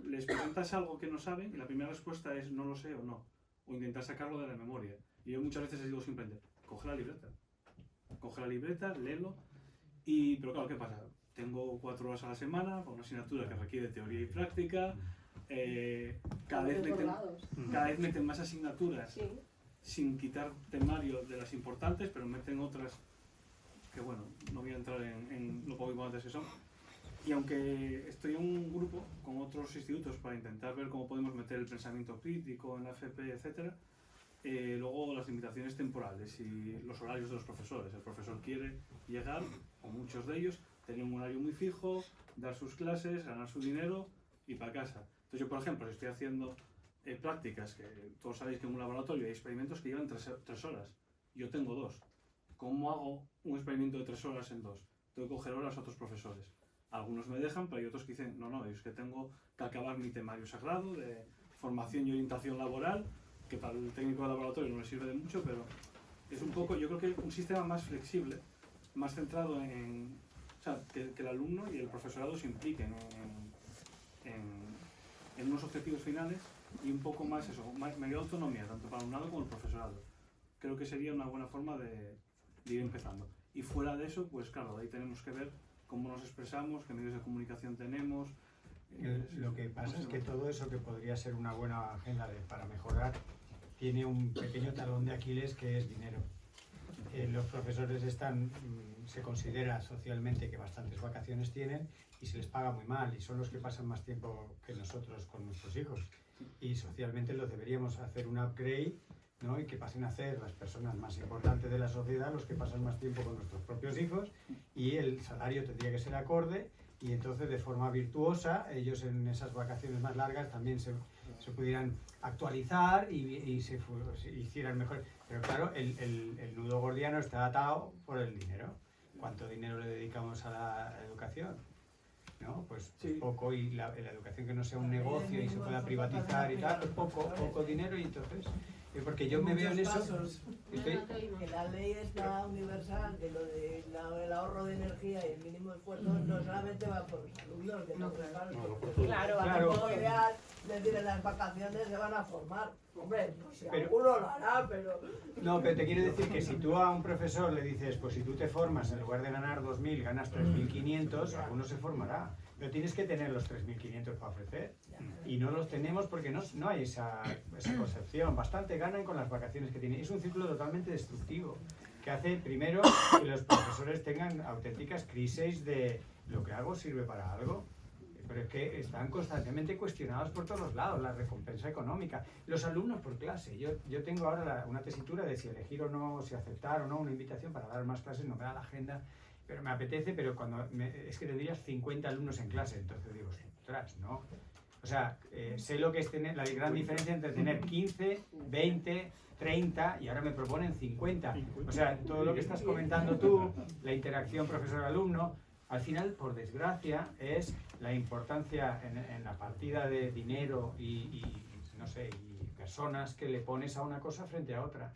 Les preguntas algo que no saben y la primera respuesta es no lo sé o no. O intentar sacarlo de la memoria. Y yo muchas veces les digo simplemente, coge la libreta. Coge la libreta, léelo. Pero claro, ¿qué pasa? Tengo 4 horas a la semana para una asignatura que requiere teoría y práctica. Cada vez meten más asignaturas Sí. sin quitar temario de las importantes, pero meten otras que bueno, no voy a entrar en lo poco importantes que son. Y aunque estoy en un grupo con otros institutos para intentar ver cómo podemos meter el pensamiento crítico en la FP, etc., luego las limitaciones temporales y los horarios de los profesores. El profesor quiere llegar, o muchos de ellos, tener un horario muy fijo, dar sus clases, ganar su dinero y para casa. Entonces yo, por ejemplo, si estoy haciendo prácticas, que todos sabéis que en un laboratorio hay experimentos que llevan 3 horas. Yo tengo 2. ¿Cómo hago un experimento de 3 horas en 2? Tengo que coger horas a otros profesores. Algunos me dejan, pero hay otros que dicen, no, es que tengo que acabar mi temario sagrado de formación y orientación laboral, que para el técnico de laboratorio no le sirve de mucho, pero es un poco, yo creo que un sistema más flexible, más centrado en, o sea, que el alumno y el profesorado se impliquen en unos objetivos finales y un poco más eso, mayor autonomía, tanto para el alumnado como el profesorado. Creo que sería una buena forma de ir empezando. Y fuera de eso, pues claro, ahí tenemos que ver cómo nos expresamos, qué medios de comunicación tenemos. Lo que pasa es que todo eso que podría ser una buena agenda para mejorar tiene un pequeño talón de Aquiles que es dinero. Los profesores se considera socialmente que bastantes vacaciones tienen y se les paga muy mal y son los que pasan más tiempo que nosotros con nuestros hijos. Y socialmente los deberíamos hacer un upgrade, ¿no? Y que pasen a ser las personas más importantes de la sociedad los que pasan más tiempo con nuestros propios hijos y el salario tendría que ser acorde y entonces de forma virtuosa ellos en esas vacaciones más largas también se pudieran actualizar y se hicieran mejor. Pero claro, el nudo gordiano está atado por el dinero. ¿Cuánto dinero le dedicamos a la educación? ¿No? Pues poco, y la educación que no sea un negocio y se pueda privatizar y tal, poco dinero, y entonces porque yo me veo en eso. Que la ley está universal, que lo del ahorro de energía y el mínimo esfuerzo no solamente va por los alumnos, que no, Claro, tampoco ideal decir en las vacaciones se van a formar. Hombre, pues si alguno lo hará, pero... No, pero te quiero decir que si tú a un profesor le dices, pues si tú te formas, en lugar de ganar 2.000, ganas 3.500, alguno se formará. Pero tienes que tener los 3.500 para ofrecer. Y no los tenemos porque no hay esa concepción. Bastante ganan con las vacaciones que tienen. Es un círculo totalmente destructivo, que hace primero que los profesores tengan auténticas crisis de ¿lo que hago sirve para algo? pero es que están constantemente cuestionados por todos los lados, la recompensa económica. Los alumnos por clase. Yo tengo ahora una tesitura de si elegir o no, si aceptar o no una invitación para dar más clases, no me da la agenda, pero me apetece, pero es que tendrías 50 alumnos en clase, entonces digo, ostras, ¿no? O sea, sé lo que es tener, la gran diferencia entre tener 15, 20, 30 y ahora me proponen 50. O sea, todo lo que estás comentando tú, la interacción profesor-alumno, al final, por desgracia, es la importancia en la partida de dinero y no sé, y personas que le pones a una cosa frente a otra.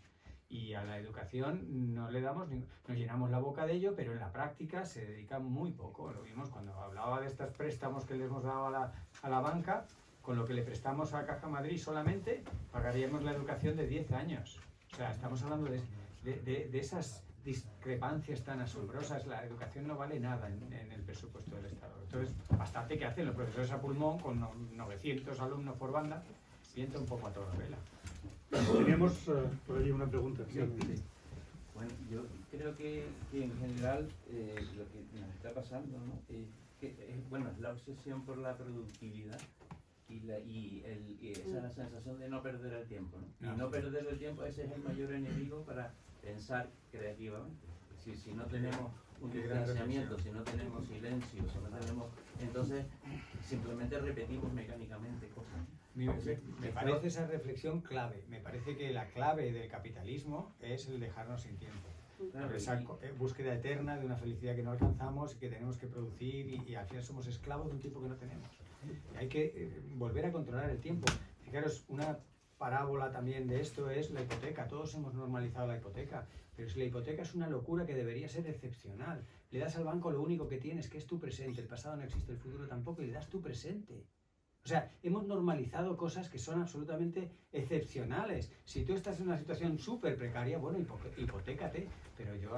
Y a la educación no le damos, nos llenamos la boca de ello, pero en la práctica se dedica muy poco. Lo vimos cuando hablaba de estos préstamos que le hemos dado a la banca, con lo que le prestamos a Caja Madrid solamente pagaríamos la educación de 10 años. O sea, estamos hablando de esas discrepancias tan asombrosas. La educación no vale nada en el presupuesto del Estado. Entonces, bastante que hacen los profesores a pulmón con 900 alumnos por banda, sienta un poco a toda vela. Teníamos por allí una pregunta. Sí. Bueno, yo creo que en general lo que nos está pasando, ¿no? Bueno, es la obsesión por la productividad y esa sensación de no perder el tiempo, ¿no? Y no perder el tiempo, ese es el mayor enemigo para pensar creativamente. Si no tenemos un distanciamiento, si no tenemos silencio, si no tenemos... Entonces, simplemente repetimos mecánicamente cosas. Me parece esa reflexión clave. Me parece que la clave del capitalismo es el dejarnos sin tiempo. Claro, Esa búsqueda eterna de una felicidad que no alcanzamos y que tenemos que producir y al final somos esclavos de un tiempo que no tenemos. Y hay que volver a controlar el tiempo. Fijaros, una parábola también de esto es la hipoteca. Todos hemos normalizado la hipoteca, pero si la hipoteca es una locura que debería ser excepcional. Le das al banco lo único que tienes, que es tu presente. El pasado no existe, el futuro tampoco, y le das tu presente. O sea, hemos normalizado cosas que son absolutamente excepcionales. Si tú estás en una situación súper precaria, bueno, hipotécate. Pero yo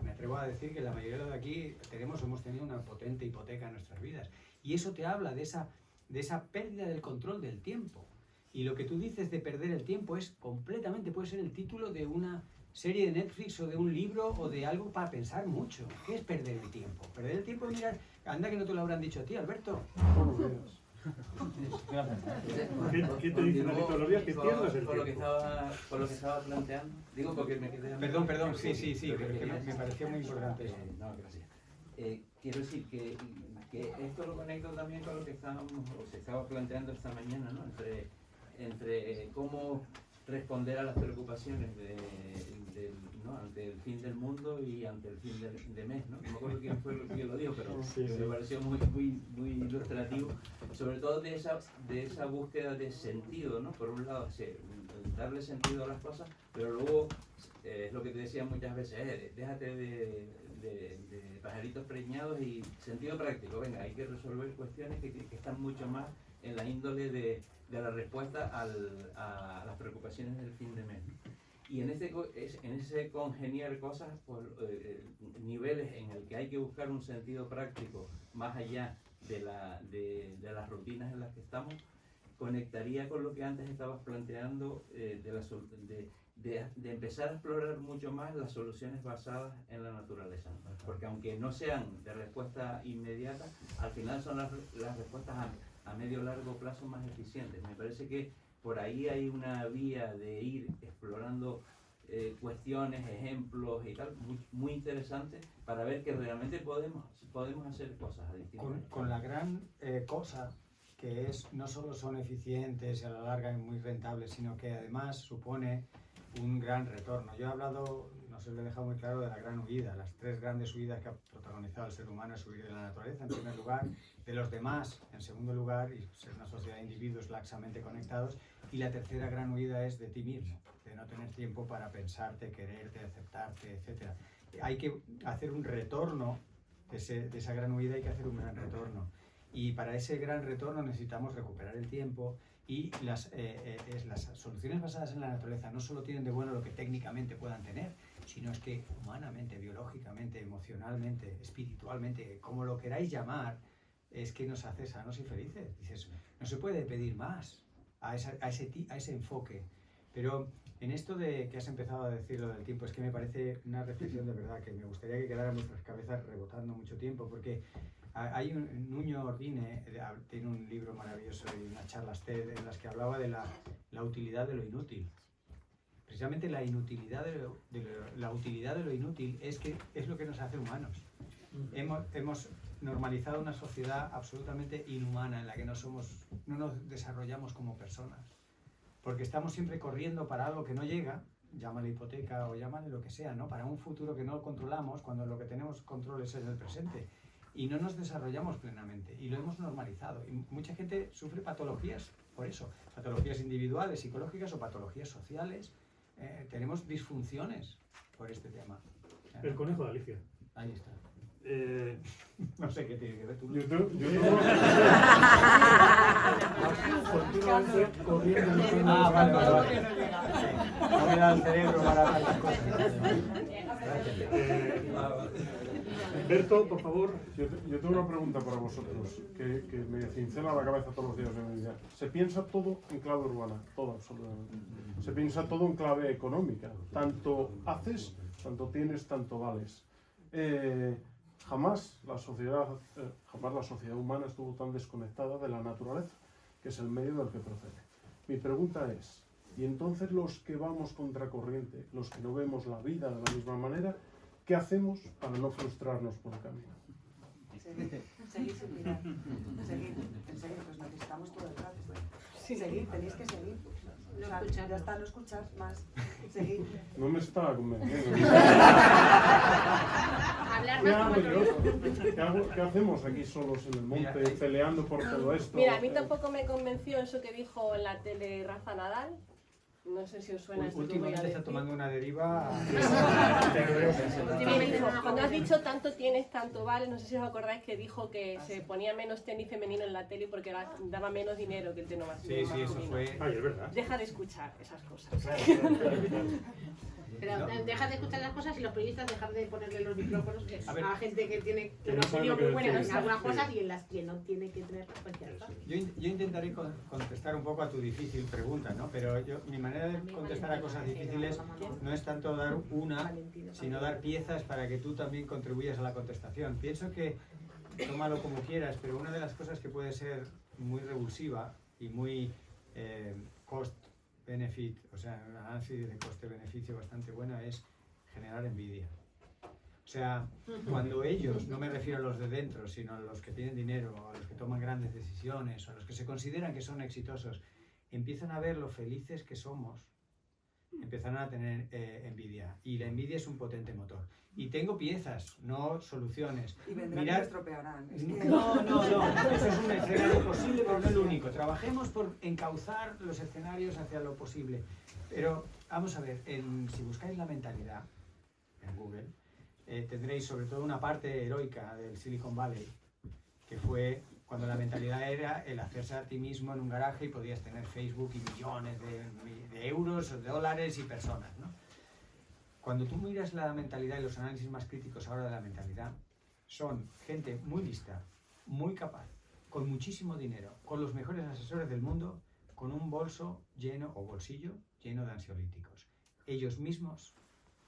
me atrevo a decir que la mayoría de aquí hemos tenido una potente hipoteca en nuestras vidas. Y eso te habla de esa pérdida del control del tiempo. Y lo que tú dices de perder el tiempo es completamente, puede ser el título de una serie de Netflix o de un libro o de algo para pensar mucho. ¿Qué es perder el tiempo? Perder el tiempo es mirar, anda que no te lo habrán dicho a ti, Alberto. ¿Qué te dicen las litologías? Que pierdas el por lo que tiempo. estaba planteando, digo porque me quedé... Perdón, sí, pero es que me pareció muy importante eso. No, gracias. Quiero decir que esto lo conecto también con lo que se estaba planteando esta mañana, ¿no? Entre cómo responder a las preocupaciones ¿no? ante el fin del mundo y ante el fin de mes, ¿no? No me acuerdo quién fue el que lo dijo, pero me pareció muy ilustrativo, sobre todo de esa búsqueda de sentido, ¿no? Por un lado, darle sentido a las cosas, pero luego, es lo que te decía muchas veces, déjate de pajaritos preñados y sentido práctico. Venga, hay que resolver cuestiones que están mucho más en la índole de la respuesta a las preocupaciones del fin de mes, ¿no? Y en ese congeniar cosas por niveles en el que hay que buscar un sentido práctico más allá de las rutinas en las que estamos, conectaría con lo que antes estabas planteando de empezar a explorar mucho más las soluciones basadas en la naturaleza, ¿no? Porque aunque no sean de respuesta inmediata, al final son las respuestas a medio largo plazo más eficientes. Me parece que por ahí hay una vía de ir explorando cuestiones, ejemplos y tal, muy interesantes para ver que realmente podemos hacer cosas a distintas. Con la gran cosa que es, no solo son eficientes y a la larga y muy rentables, sino que además supone un gran retorno. Yo he hablado, no sé, lo he dejado muy claro, de la gran huida, las 3 grandes huidas que ha protagonizado el ser humano es huir de la naturaleza, en primer lugar, de los demás, en segundo lugar, y ser una sociedad de individuos laxamente conectados, y la tercera gran huida es de ti mismo, de no tener tiempo para pensarte, quererte, aceptarte, etc. Hay que hacer un retorno de esa gran huida, hay que hacer un gran retorno. Y para ese gran retorno necesitamos recuperar el tiempo y las soluciones basadas en la naturaleza no solo tienen de bueno lo que técnicamente puedan tener, sino es que humanamente, biológicamente, emocionalmente, espiritualmente, como lo queráis llamar, es que nos hace sanos y felices. Dices, no se puede pedir más a ese enfoque. Pero En esto de que has empezado a decir lo del tiempo, es que me parece una reflexión de verdad que me gustaría que quedara en nuestras cabezas rebotando mucho tiempo, porque hay Nuño Ordine, tiene un libro maravilloso y unas charlas TED en las que hablaba de la utilidad de lo inútil. Precisamente la utilidad de lo inútil es lo que nos hace humanos. Hemos normalizado una sociedad absolutamente inhumana en la que no nos desarrollamos como personas. Porque estamos siempre corriendo para algo que no llega, llámale hipoteca o llámale lo que sea, ¿no? Para un futuro que no controlamos, cuando lo que tenemos control es en el presente. Y no nos desarrollamos plenamente. Y lo hemos normalizado. Y mucha gente sufre patologías por eso. Patologías individuales, psicológicas o patologías sociales. Tenemos disfunciones por este tema. El conejo de Alicia. Ahí está. No sé qué tiene que ver tú. Yo tengo Continuamente corriendo. Vale. No me da el cerebro para tantas cosas. Berto, por favor. Yo tengo una pregunta para vosotros que me cincela la cabeza todos los días de mi vida. Se piensa todo en clave urbana, todo absolutamente. Se piensa todo en clave económica. Tanto haces, tanto tienes, tanto vales. Jamás la sociedad humana estuvo tan desconectada de la naturaleza, que es el medio del que procede. Mi pregunta es, ¿y entonces los que vamos contracorriente, los que no vemos la vida de la misma manera, qué hacemos para no frustrarnos por el camino? Seguir sin mirar. Seguir, pues necesitamos todo el rato. Seguir, tenéis que seguir. No O sea, escuchar. ya está, no escuchar más. Seguir. No me está convenciendo. Hablar ¿Qué más hago como yo? ¿Qué hacemos aquí solos en el monte, peleando por todo esto? Mira, a mí tampoco me convenció eso que dijo en la tele Rafa Nadal. No sé si os suena esto que voy a Últimamente está decir. tomando una deriva. Cuando has dicho tanto tienes, tanto vale, no sé si os acordáis que dijo que se ponía menos tenis femenino en la tele porque daba menos dinero que el tenis masculino. Sí, eso fue. Ay, es verdad. Deja de escuchar esas cosas. Pero deja de escuchar las cosas y los periodistas dejar de ponerle los micrófonos a gente que tiene Que una no sabe opinión lo que muy buena en decir. algunas cosas y en las que no tiene que tener pues ya está. Yo intentaré contestar un poco a tu difícil pregunta, ¿no? Pero mi manera de contestar a cosas difíciles no es tanto dar una, sino dar piezas para que tú también contribuyas a la contestación. Pienso que, tómalo como quieras, pero una de las cosas que puede ser muy revulsiva y muy cost-benefit, o sea, un análisis de coste-beneficio bastante buena es generar envidia. O sea, cuando ellos, no me refiero a los de dentro, sino a los que tienen dinero, a los que toman grandes decisiones, o a los que se consideran que son exitosos, empiezan a ver lo felices que somos, empiezan a tener envidia. Y la envidia es un potente motor. Y tengo piezas, no soluciones. Y vendrán y Mirad- lo estropearán. Es que... No. Eso es un escenario posible, pero no el único. Trabajemos por encauzar los escenarios hacia lo posible. Pero vamos a ver, si buscáis la mentalidad en Google, tendréis sobre todo una parte heroica del Silicon Valley, que fue cuando la mentalidad era el hacerse a ti mismo en un garaje y podías tener Facebook y millones de euros, de dólares y personas, ¿no? Cuando tú miras la mentalidad y los análisis más críticos ahora de la mentalidad, son gente muy lista, muy capaz, con muchísimo dinero, con los mejores asesores del mundo, con un bolso lleno o bolsillo lleno de ansiolíticos. Ellos mismos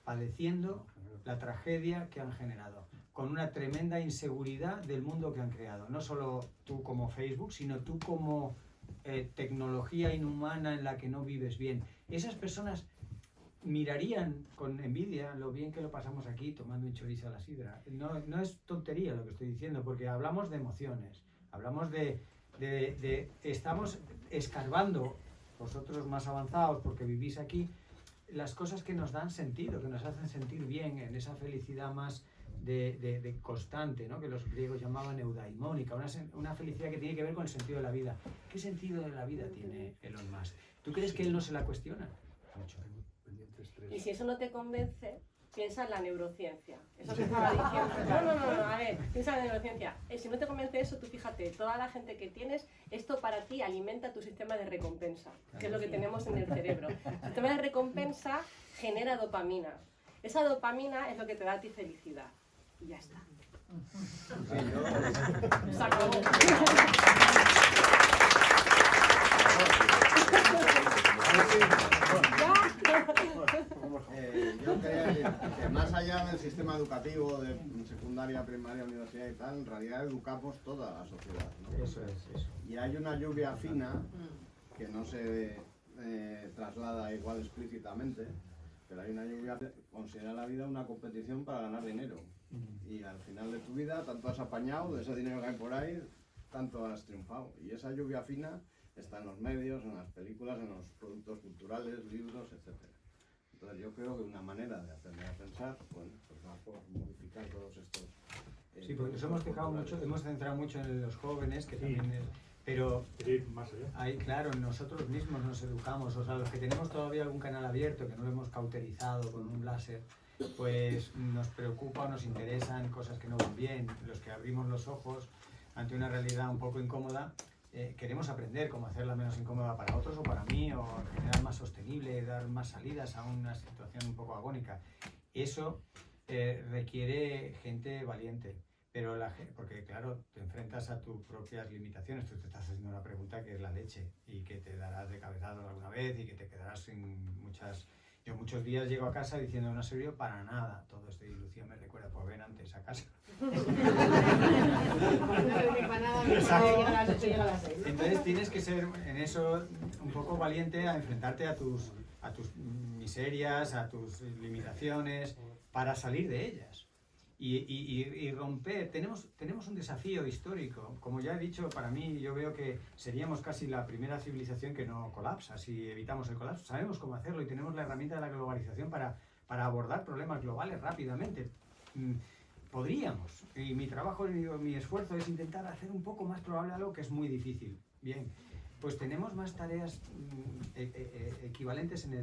padeciendo la tragedia que han generado, con una tremenda inseguridad del mundo que han creado. No solo tú como Facebook, sino tú como tecnología inhumana en la que no vives bien. Esas personas mirarían con envidia lo bien que lo pasamos aquí tomando un chorizo a la sidra. No es tontería lo que estoy diciendo, porque hablamos de emociones, hablamos estamos escarbando, vosotros más avanzados porque vivís aquí, las cosas que nos dan sentido, que nos hacen sentir bien, en esa felicidad más de constante, ¿no? Que los griegos llamaban eudaimónica, una felicidad que tiene que ver con el sentido de la vida. ¿Qué sentido de la vida tiene Elon Musk? ¿Tú crees que él no se la cuestiona? Mucho. Y si eso no te convence, piensa en la neurociencia. Eso que estaba diciendo. No, a ver, piensa en la neurociencia. Si no te convence eso, tú fíjate, toda la gente que tienes, esto para ti alimenta tu sistema de recompensa, que es lo que tenemos en el cerebro. El sistema de recompensa genera dopamina. Esa dopamina es lo que te da a ti felicidad. Y ya está. Se acabó. Yo creo que más allá del sistema educativo de secundaria, primaria, universidad y tal, en realidad educamos toda la sociedad, ¿no? Eso es, eso. Y hay una lluvia fina que no se traslada igual explícitamente, pero hay una lluvia que considera la vida una competición para ganar dinero. Y al final de tu vida, tanto has apañado de ese dinero que hay por ahí, tanto has triunfado. Y esa lluvia fina está en los medios, en las películas, en los productos culturales, libros, etc. Entonces yo creo que una manera de aprender a pensar, bueno, pues va por modificar todos estos... Sí, porque nos hemos fijado mucho, hemos centrado mucho en los jóvenes, que también es... Pero más allá. Ahí, claro, nosotros mismos nos educamos, o sea, los que tenemos todavía algún canal abierto, que no lo hemos cauterizado con un láser, pues nos preocupa o nos interesan cosas que no van bien. Los que abrimos los ojos ante una realidad un poco incómoda, queremos aprender cómo hacerla menos incómoda para otros o para mí, o generar más sostenible, dar más salidas a una situación un poco agónica. Eso requiere gente valiente, pero porque claro, te enfrentas a tus propias limitaciones. Tú te estás haciendo una pregunta que es la leche y que te darás de cabezado alguna vez y que te quedarás sin muchas... Yo muchos días llego a casa diciendo no sirvió para nada todo esto, y Lucía me recuerda, pues ven antes a casa. Entonces tienes que ser en eso un poco valiente a enfrentarte a tus miserias, a tus limitaciones, para salir de ellas. Y romper, tenemos un desafío histórico. Como ya he dicho, para mí yo veo que seríamos casi la primera civilización que no colapsa si evitamos el colapso. Sabemos cómo hacerlo y tenemos la herramienta de la globalización para abordar problemas globales rápidamente. Podríamos, y mi trabajo y mi esfuerzo es intentar hacer un poco más probable algo que es muy difícil. Bien, pues tenemos más tareas equivalentes en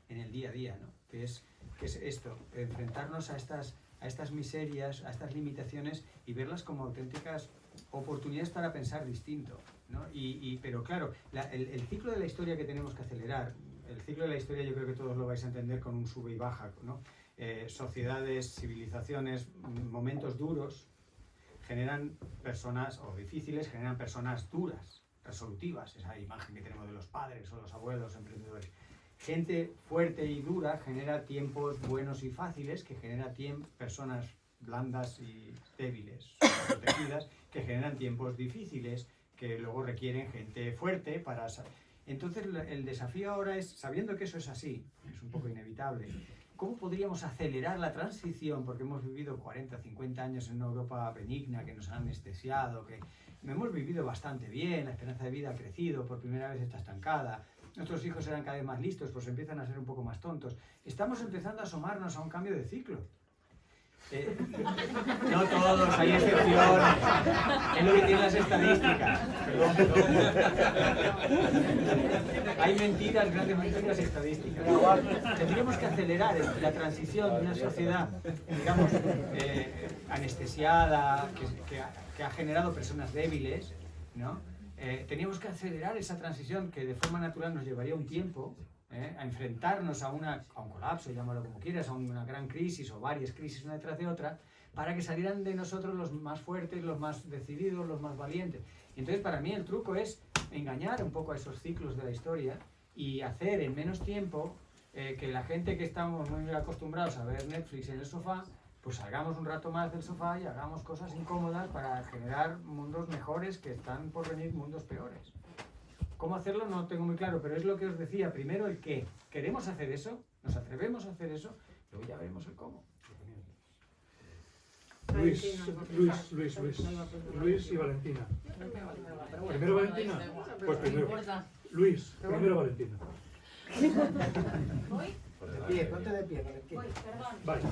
el día a día, ¿no? Que es esto, enfrentarnos a estas miserias, a estas limitaciones y verlas como auténticas oportunidades para pensar distinto, ¿no? Pero claro, el ciclo de la historia que tenemos que acelerar, el ciclo de la historia yo creo que todos lo vais a entender con un sube y baja, ¿no? Sociedades, civilizaciones, momentos duros generan personas, o difíciles, generan personas duras, resolutivas, esa imagen que tenemos de los padres o los abuelos emprendedores. Gente fuerte y dura genera tiempos buenos y fáciles, que genera personas blandas y débiles, protegidas, que generan tiempos difíciles, que luego requieren gente fuerte para... Entonces el desafío ahora es, sabiendo que eso es así, es un poco inevitable, ¿cómo podríamos acelerar la transición? Porque hemos vivido 40, 50 años en una Europa benigna, que nos han anestesiado, que hemos vivido bastante bien, la esperanza de vida ha crecido, por primera vez está estancada. Nuestros hijos eran cada vez más listos, pues empiezan a ser un poco más tontos. Estamos empezando a asomarnos a un cambio de ciclo. No todos, hay excepciones. Es lo que tienen las estadísticas. Hay mentiras, grandes mentiras estadísticas. Tendríamos que acelerar la transición de una sociedad, digamos, anestesiada, que ha generado personas débiles, ¿no? Teníamos que acelerar esa transición que de forma natural nos llevaría un tiempo, a enfrentarnos a un colapso, llámalo como quieras, a una gran crisis o varias crisis una detrás de otra, para que salieran de nosotros los más fuertes, los más decididos, los más valientes. Y entonces para mí el truco es engañar un poco a esos ciclos de la historia y hacer en menos tiempo que la gente que estamos muy acostumbrados a ver Netflix en el sofá, pues salgamos un rato más del sofá y hagamos cosas incómodas para generar mundos mejores, que están por venir mundos peores. ¿Cómo hacerlo? No tengo muy claro, pero es lo que os decía. Primero el qué. ¿Queremos hacer eso? ¿Nos atrevemos a hacer eso? Luego ya veremos el cómo. Luis y Valentina. ¿Primero Valentina? Pues primero. Luis, primero Valentina. De pie, ponte de pie, Valentina. Perdón, vale.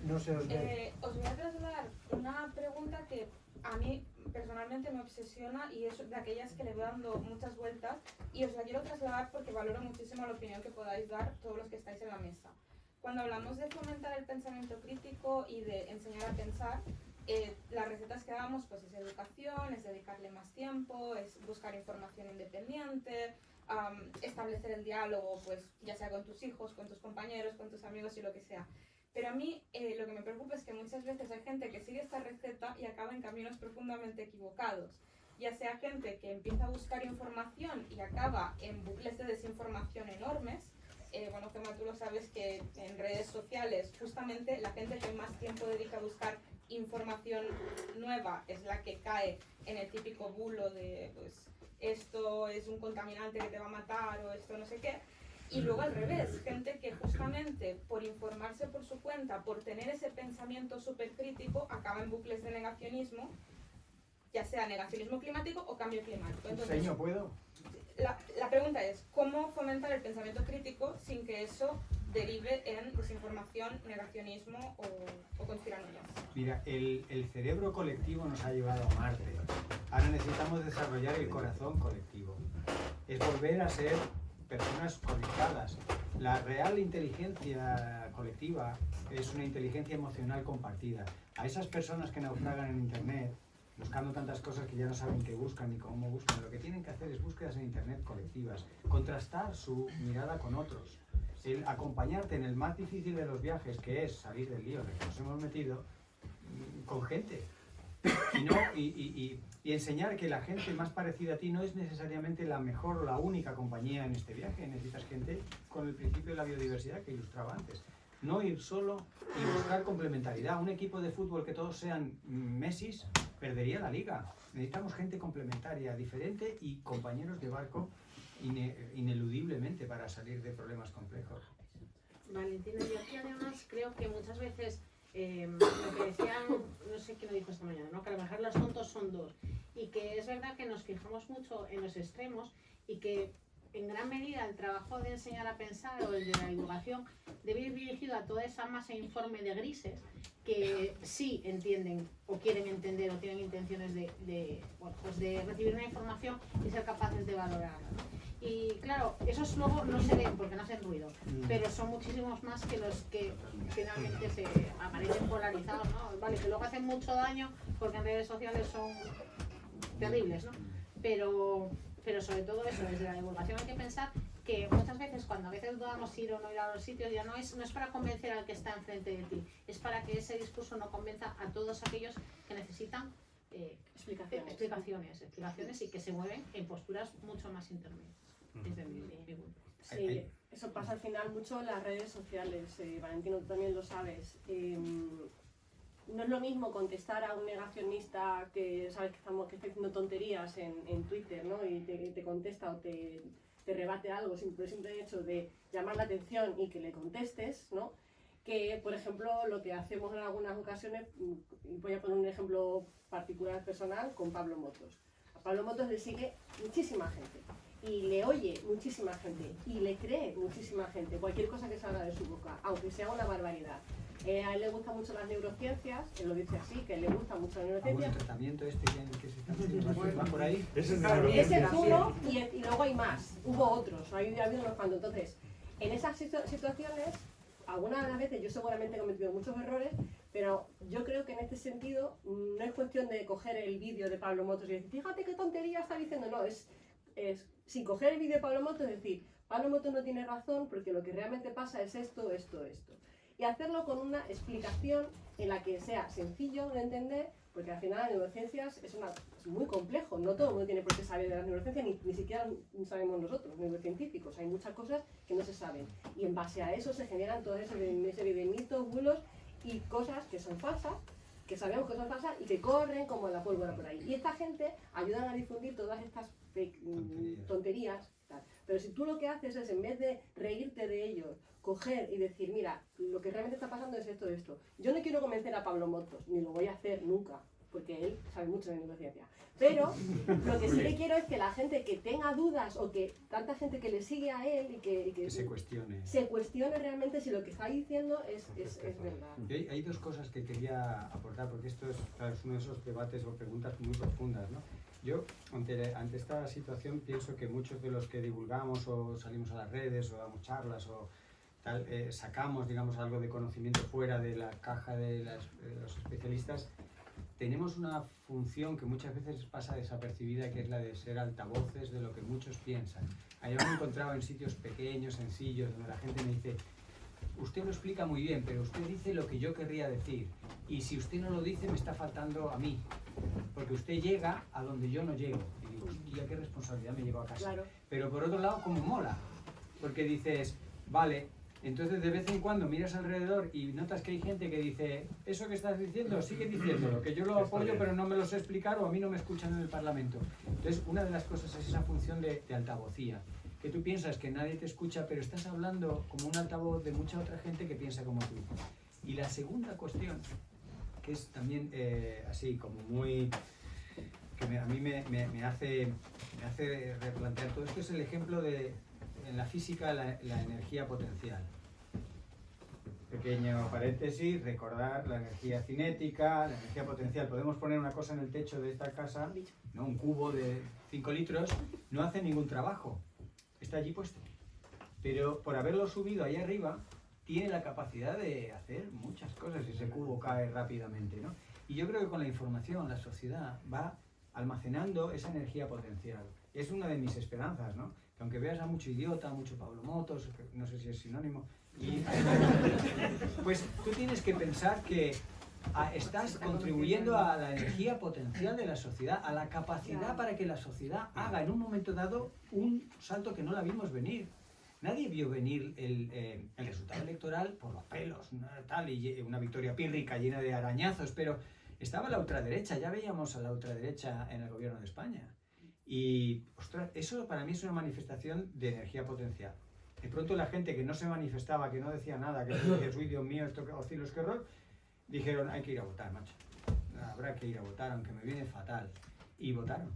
No se os ve. Os voy a trasladar una pregunta que a mí personalmente me obsesiona y es de aquellas que le voy dando muchas vueltas, y os la quiero trasladar porque valoro muchísimo la opinión que podáis dar todos los que estáis en la mesa. Cuando hablamos de fomentar el pensamiento crítico y de enseñar a pensar, las recetas que damos pues es educación, es dedicarle más tiempo, es buscar información independiente, establecer el diálogo, pues ya sea con tus hijos, con tus compañeros, con tus amigos y lo que sea. Pero a mí lo que me preocupa es que muchas veces hay gente que sigue esta receta y acaba en caminos profundamente equivocados. Ya sea gente que empieza a buscar información y acaba en bucles de desinformación enormes, bueno, Gemma, tú lo sabes que en redes sociales justamente la gente que más tiempo dedica a buscar información nueva es la que cae en el típico bulo de pues esto es un contaminante que te va a matar o esto no sé qué. Y luego al revés, gente que justamente por informarse por su cuenta, por tener ese pensamiento súper crítico, acaba en bucles de negacionismo, ya sea negacionismo climático o cambio climático. Entonces, Señor, ¿puedo? la pregunta es, ¿cómo fomentar el pensamiento crítico sin que eso derive en desinformación, negacionismo o conspiranoias? Mira, el cerebro colectivo nos ha llevado a Marte. Ahora necesitamos desarrollar el corazón colectivo. Es volver a ser personas conectadas. La real inteligencia colectiva es una inteligencia emocional compartida. A esas personas que naufragan en Internet, buscando tantas cosas que ya no saben qué buscan ni cómo buscan, lo que tienen que hacer es búsquedas en Internet colectivas, contrastar su mirada con otros, el acompañarte en el más difícil de los viajes, que es salir del lío en el que nos hemos metido, con gente. Y enseñar que la gente más parecida a ti no es necesariamente la mejor o la única compañía en este viaje. Necesitas gente con el principio de la biodiversidad que ilustraba antes. No ir solo y buscar complementariedad. Un equipo de fútbol que todos sean Messis perdería la liga. Necesitamos gente complementaria, diferente y compañeros de barco ineludiblemente para salir de problemas complejos. Valentina, yo aquí además creo que muchas veces lo que decían, no sé quién lo dijo esta mañana, ¿no? Que a lo mejor los tontos son dos, y que es verdad que nos fijamos mucho en los extremos y que en gran medida el trabajo de enseñar a pensar o el de la divulgación debe ir dirigido a toda esa masa informe de grises que sí entienden o quieren entender o tienen intenciones de recibir una información y ser capaces de valorarla, ¿no? Y claro, esos luego no se ven porque no hacen ruido, pero son muchísimos más que los que finalmente se aparecen polarizados, ¿no? Vale, que luego hacen mucho daño porque en redes sociales son terribles, ¿no? Pero sobre todo eso, desde la divulgación hay que pensar que muchas veces cuando a veces dudamos ir o no ir a los sitios, ya no es para convencer al que está enfrente de ti, es para que ese discurso no convenza a todos aquellos que necesitan explicaciones y que se mueven en posturas mucho más intermedias. Desde mi punto. Sí, eso pasa al final mucho en las redes sociales. Valentino, tú también lo sabes. No es lo mismo contestar a un negacionista que sabes que está diciendo tonterías en Twitter, ¿no? Y te contesta o te rebate algo por el simple hecho de llamar la atención y que le contestes, ¿no? Que, por ejemplo, lo que hacemos en algunas ocasiones, voy a poner un ejemplo particular personal con Pablo Motos. A Pablo Motos le sigue muchísima gente y le oye muchísima gente y le cree muchísima gente, cualquier cosa que salga de su boca, aunque sea una barbaridad. A él le gustan mucho las neurociencias, él lo dice así, que le gusta mucho las neurociencias. ¿El tratamiento que se está haciendo va por ahí? Ese es uno y luego hay más, hubo otros, ha habido unos cuantos. Entonces, en esas situaciones, algunas de las veces yo seguramente he cometido muchos errores, pero yo creo que en este sentido no es cuestión de coger el vídeo de Pablo Motos y decir, fíjate qué tontería está diciendo, no, es sin coger el vídeo de Pablo Motos, es decir, Pablo Motos no tiene razón porque lo que realmente pasa es esto. Y hacerlo con una explicación en la que sea sencillo de entender, porque al final las neurociencias es muy complejo, no todo el mundo tiene por qué saber de las neurociencias, ni siquiera sabemos nosotros, neurocientíficos, hay muchas cosas que no se saben. Y en base a eso se generan toda esa serie de mitos, bulos y cosas que son falsas, que sabemos que son falsas y que corren como la pólvora por ahí. Y esta gente ayudan a difundir todas estas tonterías. Tal. Pero si tú lo que haces es, en vez de reírte de ellos, coger y decir, mira, lo que realmente está pasando es esto. Yo no quiero convencer a Pablo Motos, ni lo voy a hacer nunca, porque él sabe mucho de neurociencia. Pero lo que sí que quiero es que la gente que tenga dudas o que tanta gente que le sigue a él y que se cuestione realmente si lo que está diciendo es verdad. Hay dos cosas que quería aportar, porque esto es uno de esos debates o preguntas muy profundas, ¿no? Yo, ante esta situación, pienso que muchos de los que divulgamos o salimos a las redes o damos charlas o tal, sacamos, digamos, algo de conocimiento fuera de la caja de los especialistas, tenemos una función que muchas veces pasa desapercibida, que es la de ser altavoces de lo que muchos piensan. Yo me he encontrado en sitios pequeños, sencillos, donde la gente me dice, usted lo explica muy bien, pero usted dice lo que yo querría decir, y si usted no lo dice me está faltando a mí, porque usted llega a donde yo no llego. Y digo, hostia, qué responsabilidad me llevo a casa. Claro. Pero por otro lado, como mola, porque dices, Vale, entonces de vez en cuando miras alrededor y notas que hay gente que dice, eso que estás diciendo, sigue diciéndolo, que yo lo apoyo pero no me lo sé explicar o a mí no me escuchan en el Parlamento. Entonces, una de las cosas es esa función de altavocía, que tú piensas que nadie te escucha, pero estás hablando como un altavoz de mucha otra gente que piensa como tú. Y la segunda cuestión, que es también así como muy... que a mí me hace replantear todo esto, es el ejemplo de, en la física, la energía potencial. Pequeño paréntesis, recordar la energía cinética, la energía potencial. Podemos poner una cosa en el techo de esta casa, ¿no? Un cubo de 5 litros, no hace ningún trabajo, está allí puesto. Pero por haberlo subido ahí arriba, tiene la capacidad de hacer muchas cosas y ese cubo cae rápidamente, ¿no? Y yo creo que con la información la sociedad va almacenando esa energía potencial. Es una de mis esperanzas, ¿no? Que aunque veas a mucho idiota, a mucho Pablo Motos, no sé si es sinónimo, y, pues tú tienes que pensar que estás contribuyendo a la energía potencial de la sociedad, a la capacidad para que la sociedad haga en un momento dado un salto que no la vimos venir. Nadie vio venir el resultado electoral por los pelos, tal, y una victoria pírrica llena de arañazos, pero estaba la ultraderecha, ya veíamos a la ultraderecha en el gobierno de España. Y, ostras, eso para mí es una manifestación de energía potencial. De pronto la gente que no se manifestaba, que no decía nada, que decía, uy, Dios mío, esto que oscilos, qué horror, dijeron, hay que ir a votar, macho. Habrá que ir a votar, aunque me viene fatal. Y votaron.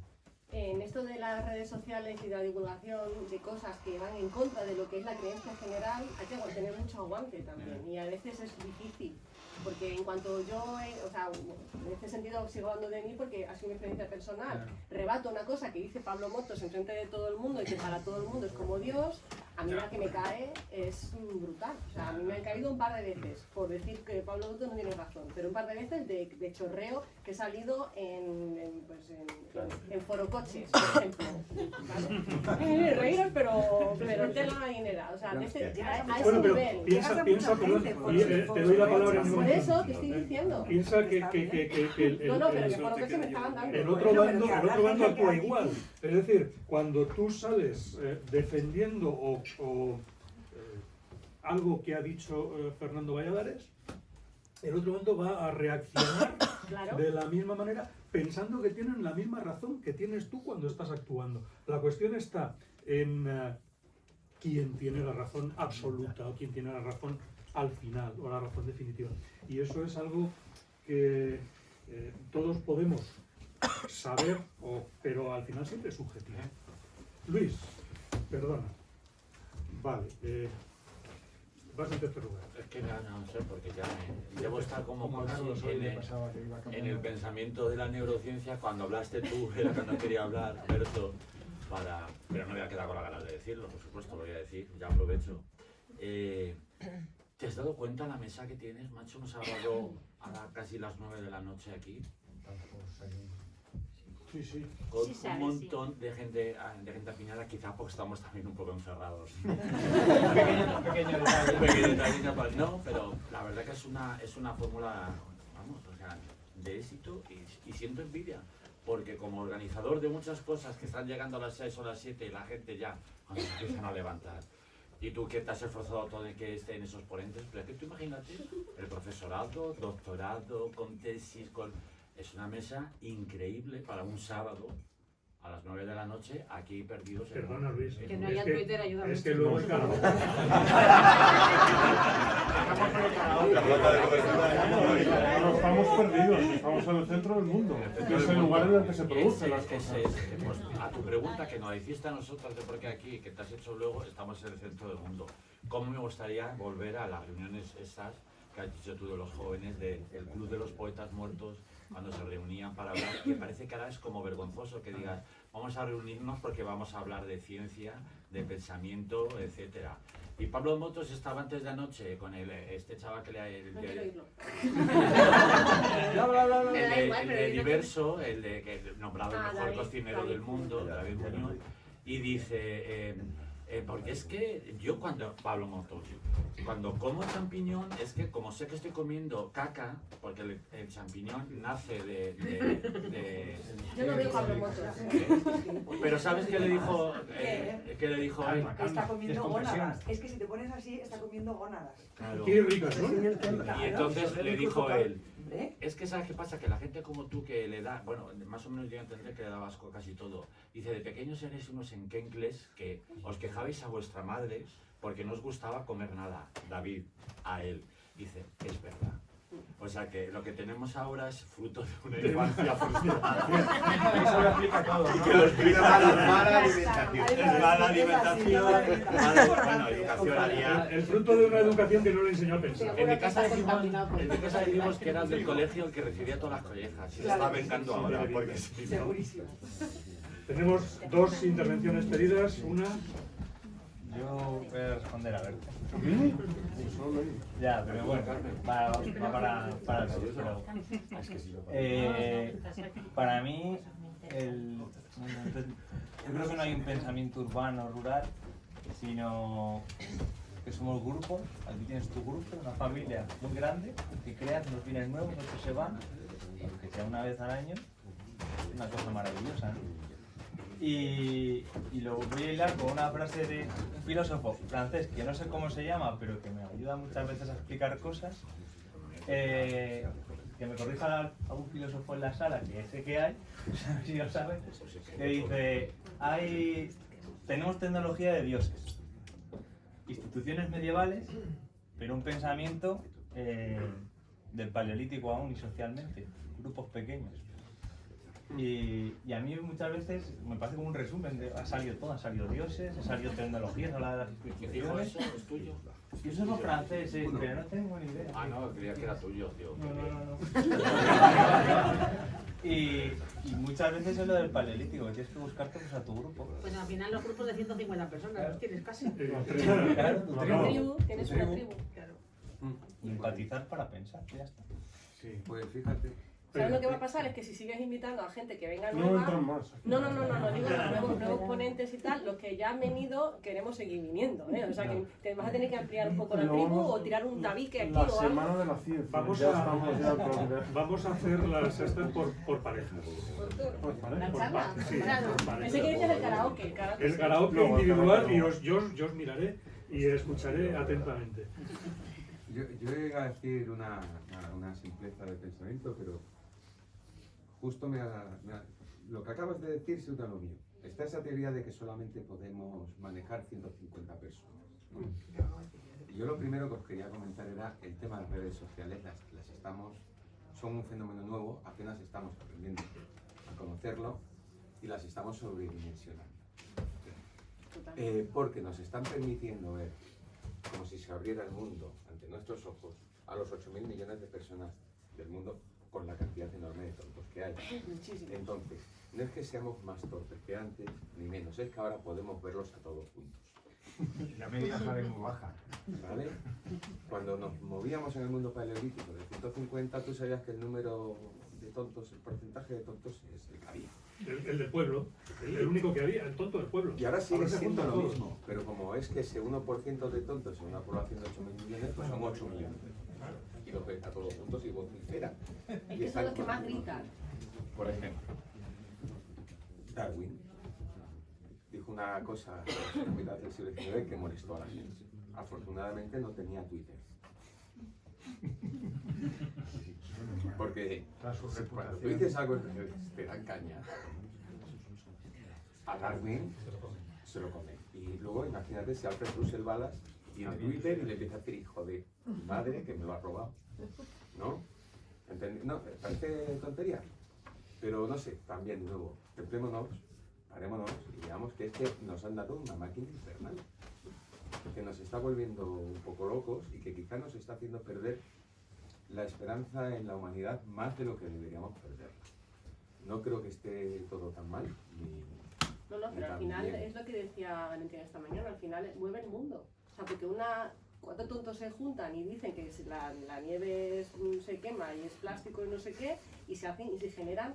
En esto de las redes sociales y de la divulgación de cosas que van en contra de lo que es la creencia general, hay que tener mucho aguante también. Y a veces es difícil. Porque en cuanto yo, o sea, en este sentido sigo hablando de mí porque ha sido mi experiencia personal, rebato una cosa que dice Pablo Motos en frente de todo el mundo y que para todo el mundo es como Dios, a mí la que me cae es brutal. O sea, a mí me han caído un par de veces por decir que Pablo Motos no tiene razón, pero un par de veces de chorreo que he salido en forocoches, por ejemplo. ¿Vale? Reíros, pero tela marinera. O sea, a ese nivel. Piensa, perdón, te doy la palabra en un por eso te estoy diciendo. Piensa que el otro bando actúa igual. Es decir, cuando tú sales defendiendo o algo que ha dicho Fernando Valladares, el otro bando va a reaccionar de la misma manera, pensando que tienen la misma razón que tienes tú cuando estás actuando. La cuestión está en quién tiene la razón absoluta o quién tiene la razón al final, o la razón definitiva. Y eso es algo que todos podemos saber, pero al final siempre es subjetivo. Luis, perdona. Vale, vas en tercer lugar. Es que no sé, porque ya debo estar como en el pensamiento de la neurociencia. Cuando hablaste tú, era que no quería hablar, Berto, pero no voy a quedar con la ganas de decirlo, por supuesto, lo voy a decir, ya aprovecho. ¿Te has dado cuenta la mesa que tienes, macho? Un sábado a casi las 9 de la noche aquí. Sí, sí. Con un montón de gente apiñada, quizá porque estamos también un poco encerrados. Un pequeño detalle. No, pero la verdad que es una fórmula, vamos, o sea, de éxito y siento envidia. Porque como organizador de muchas cosas que están llegando a las 6 o las 7 y la gente ya, cuando se empiezan a levantar, y tú que te has esforzado todo en que estén esos ponentes, pero es que tú imagínate, el profesorado, doctorado, con tesis, es una mesa increíble para un sábado a las 9 de la noche, aquí perdidos. Perdona, Luis. Que no haya Twitter ayuda mucho. Es que luego No estamos perdidos, estamos en el centro del mundo, que es el lugar en el que se producen las cosas. Pues, a tu pregunta, que nos hiciste a nosotros de por qué aquí, que te has hecho luego, estamos en el centro del mundo. ¿Cómo me gustaría volver a las reuniones esas que has dicho tú de los jóvenes, del Club de los Poetas Muertos, cuando se reunían para hablar? Que parece que ahora es como vergonzoso que digas, vamos a reunirnos porque vamos a hablar de ciencia, de pensamiento, etcétera. Y Pablo Motos estaba antes de anoche con este chaval que le... No quiero oírlo. El de Diverso, el de que nombrado el mejor cocinero del mundo, David Muñoz, y dice, Porque es que yo Pablo Montoyo, cuando como champiñón, es que como sé que estoy comiendo caca, porque el champiñón nace de Yo no digo Pablo Montoyo. Pero ¿sabes qué le dijo? ¿Qué le dijo él? Está comiendo gónadas. Es que si te pones así, está comiendo gónadas. Claro. Qué ricas, ¿no? Y entonces le dijo él, es que ¿sabes qué pasa? Que la gente como tú que le da, bueno, más o menos yo entendré que le daba asco casi todo. Dice, de pequeños eres unos enquencles que os quejabais a vuestra madre porque no os gustaba comer nada, David, a él. Dice, es verdad. O sea que lo que tenemos ahora es fruto de una infancia frustrada. Eso lo explica todo, ¿no? Que lo explica mala alimentación. Es mala alimentación, bueno, educación haría. El fruto de una educación que no le enseñó a pensar. En mi casa decimos que era el del colegio el que recibía todas las collejas. Y se está vengando ahora, porque sí. Segurísimo. Tenemos dos intervenciones pedidas. Una. Yo voy a responder a ver. Ya, pero bueno, va para todos. Para mí, yo creo que no hay un pensamiento urbano rural, sino que somos grupos. Aquí tienes tu grupo, una familia muy grande, que creas unos bienes nuevos, otros se van, aunque sea una vez al año, es una cosa maravillosa, ¿no? Y lo voy a hilar con una frase de un filósofo francés que no sé cómo se llama, pero que me ayuda muchas veces a explicar cosas. Que me corrija algún filósofo en la sala, que sé que hay, a ver si lo sabe, que dice, tenemos tecnología de dioses, instituciones medievales, pero un pensamiento del paleolítico aún y socialmente, grupos pequeños. Y a mí muchas veces me parece como un resumen de ha salido todo, han salido dioses, ha salido tecnologías, ha hablado de las instituciones. ¿Eso es tuyo? Yo soy francés, pero no tengo ni idea. Ah, no, creía que era tuyo, tío. No. Y muchas veces es lo del paleolítico, que tienes que buscarte pues, a tu grupo. Pues al final los grupos de 150 personas los tienes casi. Claro, tu tribu. Tienes una tribu, claro. Y empatizar para pensar, ya está. Sí, pues fíjate. ¿Sabes lo que va a pasar? Es que si sigues invitando a gente que venga No nueva... entran más. No, digo nuevos ponentes y tal, los que ya han venido queremos seguir viniendo, ¿eh? O sea que te vas a tener que ampliar un poco la tribu o tirar un tabique aquí o algo. La semana de la ciencia. Vamos a hacer las estas por parejas. La charla, Sí, claro. por parejas. Pensé que dices el karaoke. El karaoke individual y yo os miraré y escucharé atentamente. Yo iba a decir una simpleza de pensamiento, pero justo lo que acabas de decir se une a lo mío. Está esa teoría de que solamente podemos manejar 150 personas, ¿no? Y yo lo primero que os quería comentar era el tema de las redes sociales. Son un fenómeno nuevo, apenas estamos aprendiendo a conocerlo y las estamos sobredimensionando. Porque nos están permitiendo ver como si se abriera el mundo ante nuestros ojos a los 8.000 millones de personas del mundo con la cantidad enorme de tontos que hay. Entonces, no es que seamos más torpes que antes, ni menos, es que ahora podemos verlos a todos juntos. La media sale muy baja. ¿Vale? Cuando nos movíamos en el mundo paleolítico de 150, tú sabías que el número de tontos, el porcentaje de tontos es el que había. El del pueblo, el único que había, el tonto del pueblo. Y ahora sigue se siendo juntan lo todos. mismo, pero como es que ese 1% de tontos en una población de 8.000 millones, pues son 8 millones. Y los ves a todos juntos y vocifera. Es que son los que más gritan. Por ejemplo, Darwin dijo una cosa en la mitad del siglo XIX que molestó a la gente. Afortunadamente no tenía Twitter. Porque cuando tú dices algo te dan caña. A Darwin se lo come. Y luego imagínate si Alfred Russell Wallace tiene Twitter y le empieza a decir hijo de madre que me lo ha robado. ¿No? No, parece tontería. Pero no sé, también de nuevo, centrémonos, parémonos y veamos que es que nos han dado una máquina infernal. Que nos está volviendo un poco locos y que quizá nos está haciendo perder la esperanza en la humanidad más de lo que deberíamos perder. No creo que esté todo tan mal. No, pero al final es lo que decía Valentina esta mañana, al final mueve el mundo. O sea, porque cuatro tontos se juntan y dicen que la nieve se quema y es plástico y no sé qué, y se generan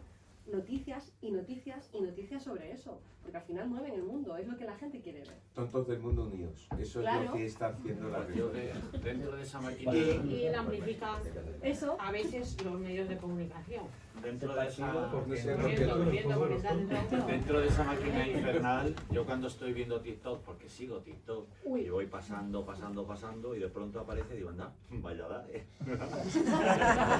noticias y noticias y noticias sobre eso, porque al final mueven el mundo, es lo que la gente quiere ver. Tontos del mundo unidos. Eso es lo que está haciendo la Yo red. dentro de esa máquina... Y la amplifican eso a veces los medios de comunicación. Dentro de esa... Dentro de esa máquina infernal, yo cuando estoy viendo TikTok, porque sigo TikTok, y voy pasando y de pronto aparece y digo, anda, vaya dale.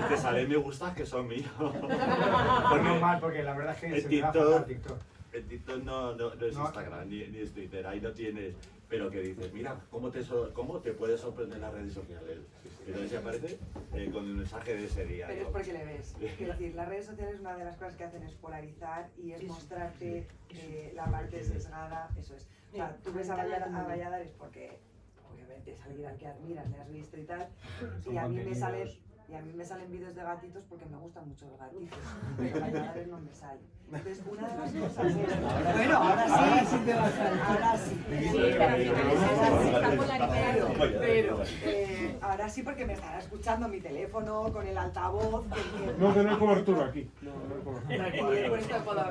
Te sale me gustas que son míos. Pues no mal, porque la verdad es que se me va a faltar TikTok. En TikTok no es Instagram, ni es Twitter, ahí no tienes... Pero que dices, mira, ¿cómo te puede sorprender las redes sociales? Entonces aparece con el mensaje de ese día. Pero es porque le ves. Quiero decir, las redes sociales una de las cosas que hacen es polarizar y es mostrarte la parte sesgada, eso es. O sea, tú ves a Valladares porque obviamente es alguien al que admiras, le has visto y tal, y a mí me salen vídeos de gatitos porque me gustan mucho los gatitos, pero Valladares no me sale. Entonces, una de las cosas es... Bueno, ahora sí te va a salir. Ahora sí. Pero ahora sí porque me estará escuchando mi teléfono con el altavoz. No, que no hay cobertura aquí. No hay cobertura.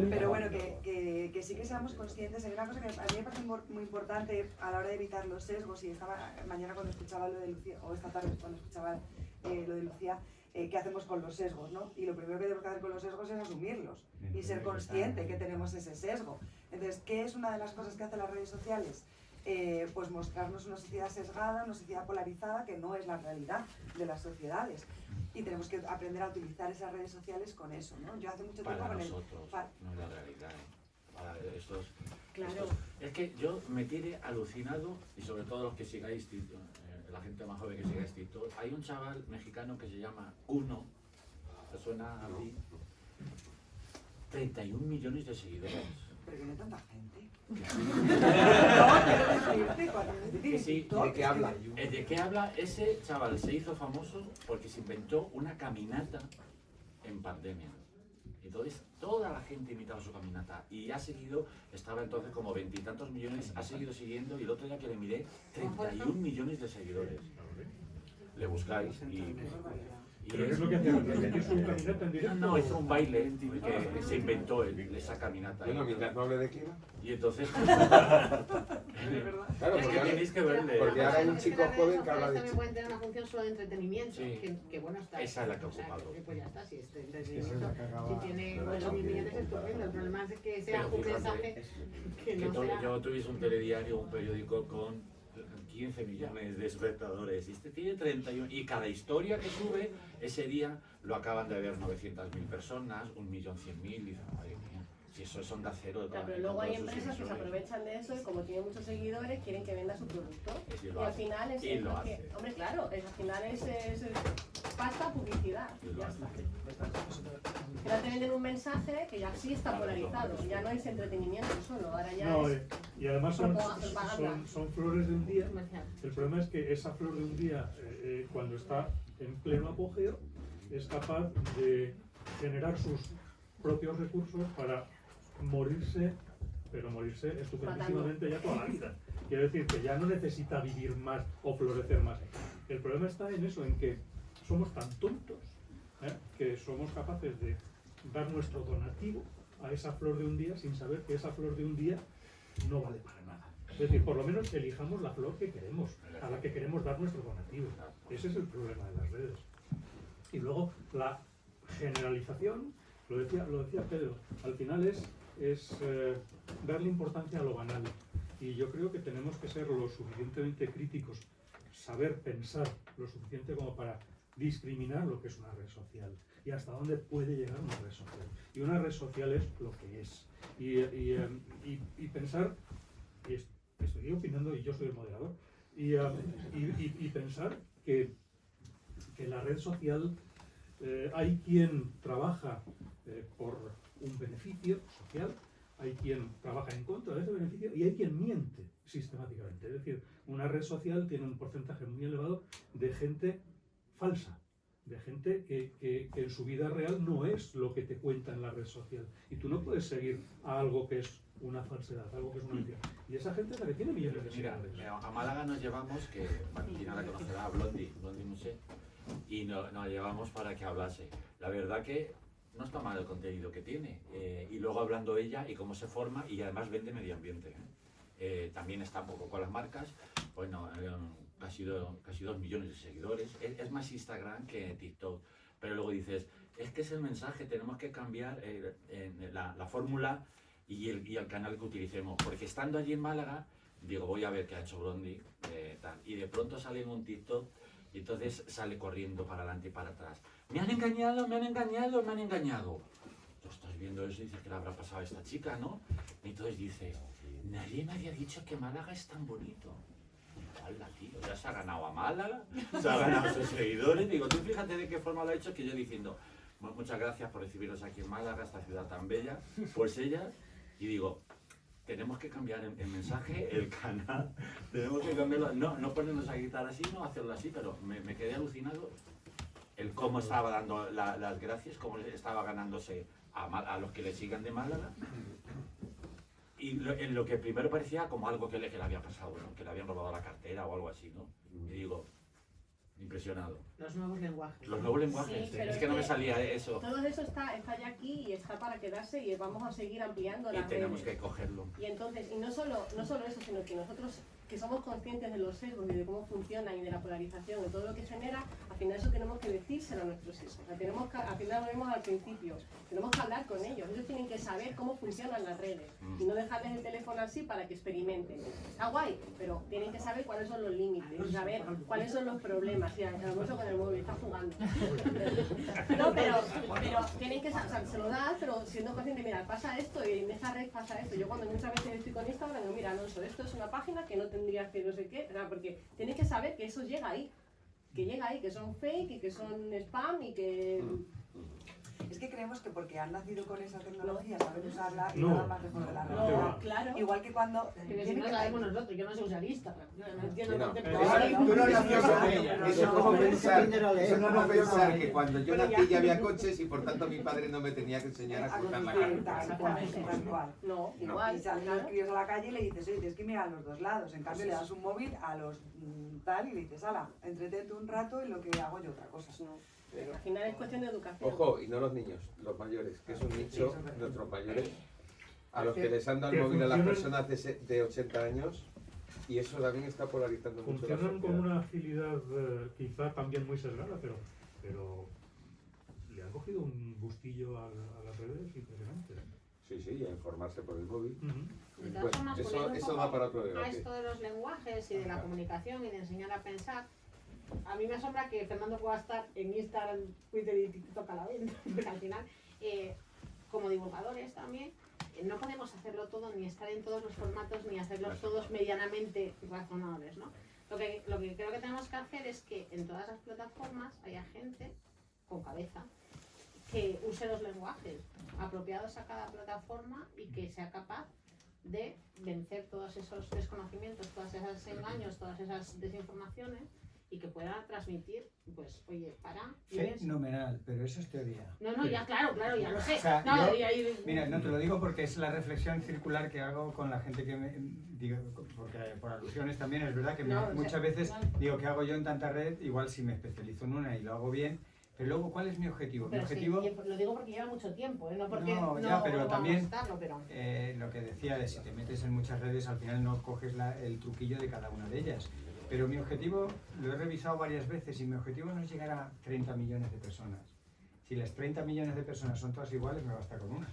Pero bueno, que sí que seamos conscientes. Hay una cosa que a mí me parece muy importante a la hora de evitar los sesgos, y esta mañana cuando escuchaba lo de Lucía, o esta tarde cuando escuchaba lo de Lucía, qué hacemos con los sesgos, ¿no? Y lo primero que tenemos que hacer con los sesgos es asumirlos y ser consciente que tenemos ese sesgo. Entonces, ¿qué es una de las cosas que hacen las redes sociales? Pues mostrarnos una sociedad sesgada, una sociedad polarizada, que no es la realidad de las sociedades. Y tenemos que aprender a utilizar esas redes sociales con eso, ¿no? Yo hace mucho tiempo Para con nosotros, no es la realidad. Para estos, claro. Es que yo me tiene alucinado, y sobre todo los que sigáis TikTok, la gente más joven que sigáis TikTok, hay un chaval mexicano que se llama Uno, ¿te suena a ti? 31 millones de seguidores. Pero que no hay tanta gente. Sí, ¿de qué habla? ¿De qué habla? Ese chaval se hizo famoso porque se inventó una caminata en pandemia. Entonces toda la gente imitaba su caminata y ha seguido, estaba entonces como 20 y tantos millones, ha seguido siguiendo, y el otro día que le miré, 31 millones de seguidores. Le buscáis y... ¿Pero qué es lo que hacía? ¿Hizo un caminata en directo? No, hizo un baile que se inventó esa caminata. Bueno, mientras no hable de clima. Y entonces... Claro, es que tenéis que verle. Porque ahora hay un chico joven que habla de... También pueden tener una función solo de entretenimiento, Sí. que bueno está. Esa es la que ha ocupado. Pues ya está, si es de entretenimiento, si tiene 8.000 millones es estupendo. El problema es que sea Pero un fíjate, mensaje que no sea... Yo tuviese un telediario, un periódico con 15 millones de espectadores, y este tiene 31, y cada historia que sube ese día lo acaban de ver 900.000 personas, 1.100.000, y dicen, madre mía, si eso es onda cero. Claro, pero luego hay empresas que se aprovechan de eso y como tienen muchos seguidores quieren que venda su producto. Y al final es lo que... Hombre, claro, al final es pasta, publicidad, ya está. Pero te venden un mensaje que ya sí está polarizado, ya no es entretenimiento solo, ahora ya No, es... y además son flores de un día. El problema es que esa flor de un día, cuando está en pleno apogeo, es capaz de generar sus propios recursos para morirse, pero morirse estupendísimamente ya toda la vida. Quiero decir que ya no necesita vivir más o florecer más. El problema está en eso, en que somos tan tontos, que somos capaces de dar nuestro donativo a esa flor de un día sin saber que esa flor de un día no vale para nada. Es decir, por lo menos elijamos la flor que queremos, a la que queremos dar nuestro donativo. Ese es el problema de las redes. Y luego la generalización, lo decía Pedro, al final es darle importancia a lo banal. Y yo creo que tenemos que ser lo suficientemente críticos, saber pensar lo suficiente como para discriminar lo que es una red social y hasta dónde puede llegar una red social. Y una red social es lo que es. Y pensar, y estoy opinando y yo soy el moderador, y pensar que la red social hay quien trabaja por un beneficio social, hay quien trabaja en contra de ese beneficio y hay quien miente sistemáticamente. Es decir, una red social tiene un porcentaje muy elevado de gente falsa, de gente que en su vida real no es lo que te cuenta en la red social. Y tú no puedes seguir a algo que es una falsedad, algo que es una mentira. Y esa gente es la que tiene millones de seguidores. Mira, a Málaga nos llevamos, que Valentina la conocerá, a Blondie Muset, y nos llevamos para que hablase. La verdad que no está mal el contenido que tiene. Y luego hablando ella y cómo se forma y además vende medio ambiente. También está un poco con las marcas, bueno, casi 2 millones de seguidores. Es más Instagram que TikTok. Pero luego dices, es que es el mensaje, tenemos que cambiar la fórmula y el canal que utilicemos. Porque estando allí en Málaga, digo, voy a ver qué ha hecho Blondi, tal. Y de pronto sale en un TikTok y entonces sale corriendo para adelante y para atrás. Me han engañado, me han engañado, me han engañado. Tú estás viendo eso y dices, ¿qué le habrá pasado a esta chica, no? Y entonces dice, nadie me había dicho que Málaga es tan bonito. Hola, tío, ya se ha ganado a Málaga, se ha ganado a sus seguidores. Digo, tú fíjate de qué forma lo ha hecho, que yo diciendo, muchas gracias por recibirnos aquí en Málaga, esta ciudad tan bella, pues ella, y digo, tenemos que cambiar el mensaje, el canal, tenemos que cambiarlo, no ponernos a gritar así, no hacerlo así, pero me quedé alucinado el cómo estaba dando las gracias, cómo estaba ganándose a los que le sigan de Málaga. Y en lo que primero parecía como algo que le había pasado, ¿no? Que le habían robado la cartera o algo así, ¿no? Y digo, impresionado. Los nuevos lenguajes. Los nuevos lenguajes, Sí, pero es que no me salía eso. Todo eso está ya aquí y está para quedarse y vamos a seguir ampliando Y las tenemos redes. que cogerlo. Y entonces, y no solo eso, sino que nosotros que somos conscientes de los sesgos y de cómo funcionan y de la polarización, de todo lo que genera, al final eso tenemos que decírselo a nuestros hijos. O sea, tenemos que, al final lo vemos al principio, tenemos que hablar con ellos. Ellos tienen que saber cómo funcionan las redes y no dejarles el teléfono así para que experimenten. Está guay, pero tienen que saber cuáles son los límites, saber cuáles son los problemas. Mira, el almuerzo con el móvil está jugando. No, pero tienen que, o sea, se lo das, pero siendo consciente, mira, pasa esto y en esta red pasa esto. Yo cuando muchas veces estoy con Instagram digo, mira, Alonso, esto es una página que no tendría que no sé qué, o sea, porque tienes que saber que eso llega ahí, que son fake y que son spam y que... Es que creemos que porque han nacido con esa tecnología, saben usarla y No. nada más lejos de la No, realidad. claro. Igual que cuando... Pero si no sabemos nosotros, yo no sé usar Instagram. Yo no entiendo No. por qué. Tú no nació con ella. Eso es como pensar que cuando yo nací ya había coches y por tanto mi padre no me tenía que enseñar a cruzar la calle. Tal cual. No, igual. Y salen los críos a la calle y le dices, oye, tienes que mirar a los dos lados. En cambio, le das un móvil a los tal y le dices, ala, entretente un rato y lo que hago yo otra cosa. Pero al final es cuestión de educación. Ojo, y no los niños, los mayores, que es un nicho, nuestros mayores, a los que les han dado el Que móvil a las funcionan- personas de 80 años, y eso también está polarizando mucho la Funcionan con sociedad. una agilidad quizá también muy sesgada, pero le han cogido un gustillo a las redes impresionante. Sí, sí, y a informarse por el móvil. De todas Bueno, formas, volviendo un eso poco da para otro a debate. esto de los lenguajes y de la comunicación y de enseñar a pensar, a mí me asombra que Fernando pueda estar en Instagram, Twitter y TikTok a la vez, porque al final, como divulgadores también, no podemos hacerlo todo, ni estar en todos los formatos, ni hacerlos todos medianamente razonables, ¿no? Lo que creo que tenemos que hacer es que en todas las plataformas haya gente con cabeza que use los lenguajes apropiados a cada plataforma y que sea capaz de vencer todos esos desconocimientos, todos esos engaños, todas esas desinformaciones y que pueda transmitir, pues, oye, Fenomenal, pero eso es teoría. No, ya claro, ya lo sé. O sea, No, yo- y ahí- mira, no te lo digo porque es la reflexión circular que hago con la gente que me digo, porque por alusiones también es verdad que No, o sea, muchas veces igual. digo que hago yo en tanta red, igual si me especializo en una y lo hago bien, pero luego ¿cuál es mi objetivo? Mi Pero sí, objetivo y lo digo porque lleva mucho tiempo, no porque no, no, ya, pero vamos también a estarlo, pero... lo que decía de si te metes en muchas redes al final no coges el truquillo de cada una de ellas. Pero mi objetivo, lo he revisado varias veces y mi objetivo no es llegar a 30 millones de personas. Si las 30 millones de personas son todas iguales, me basta con una.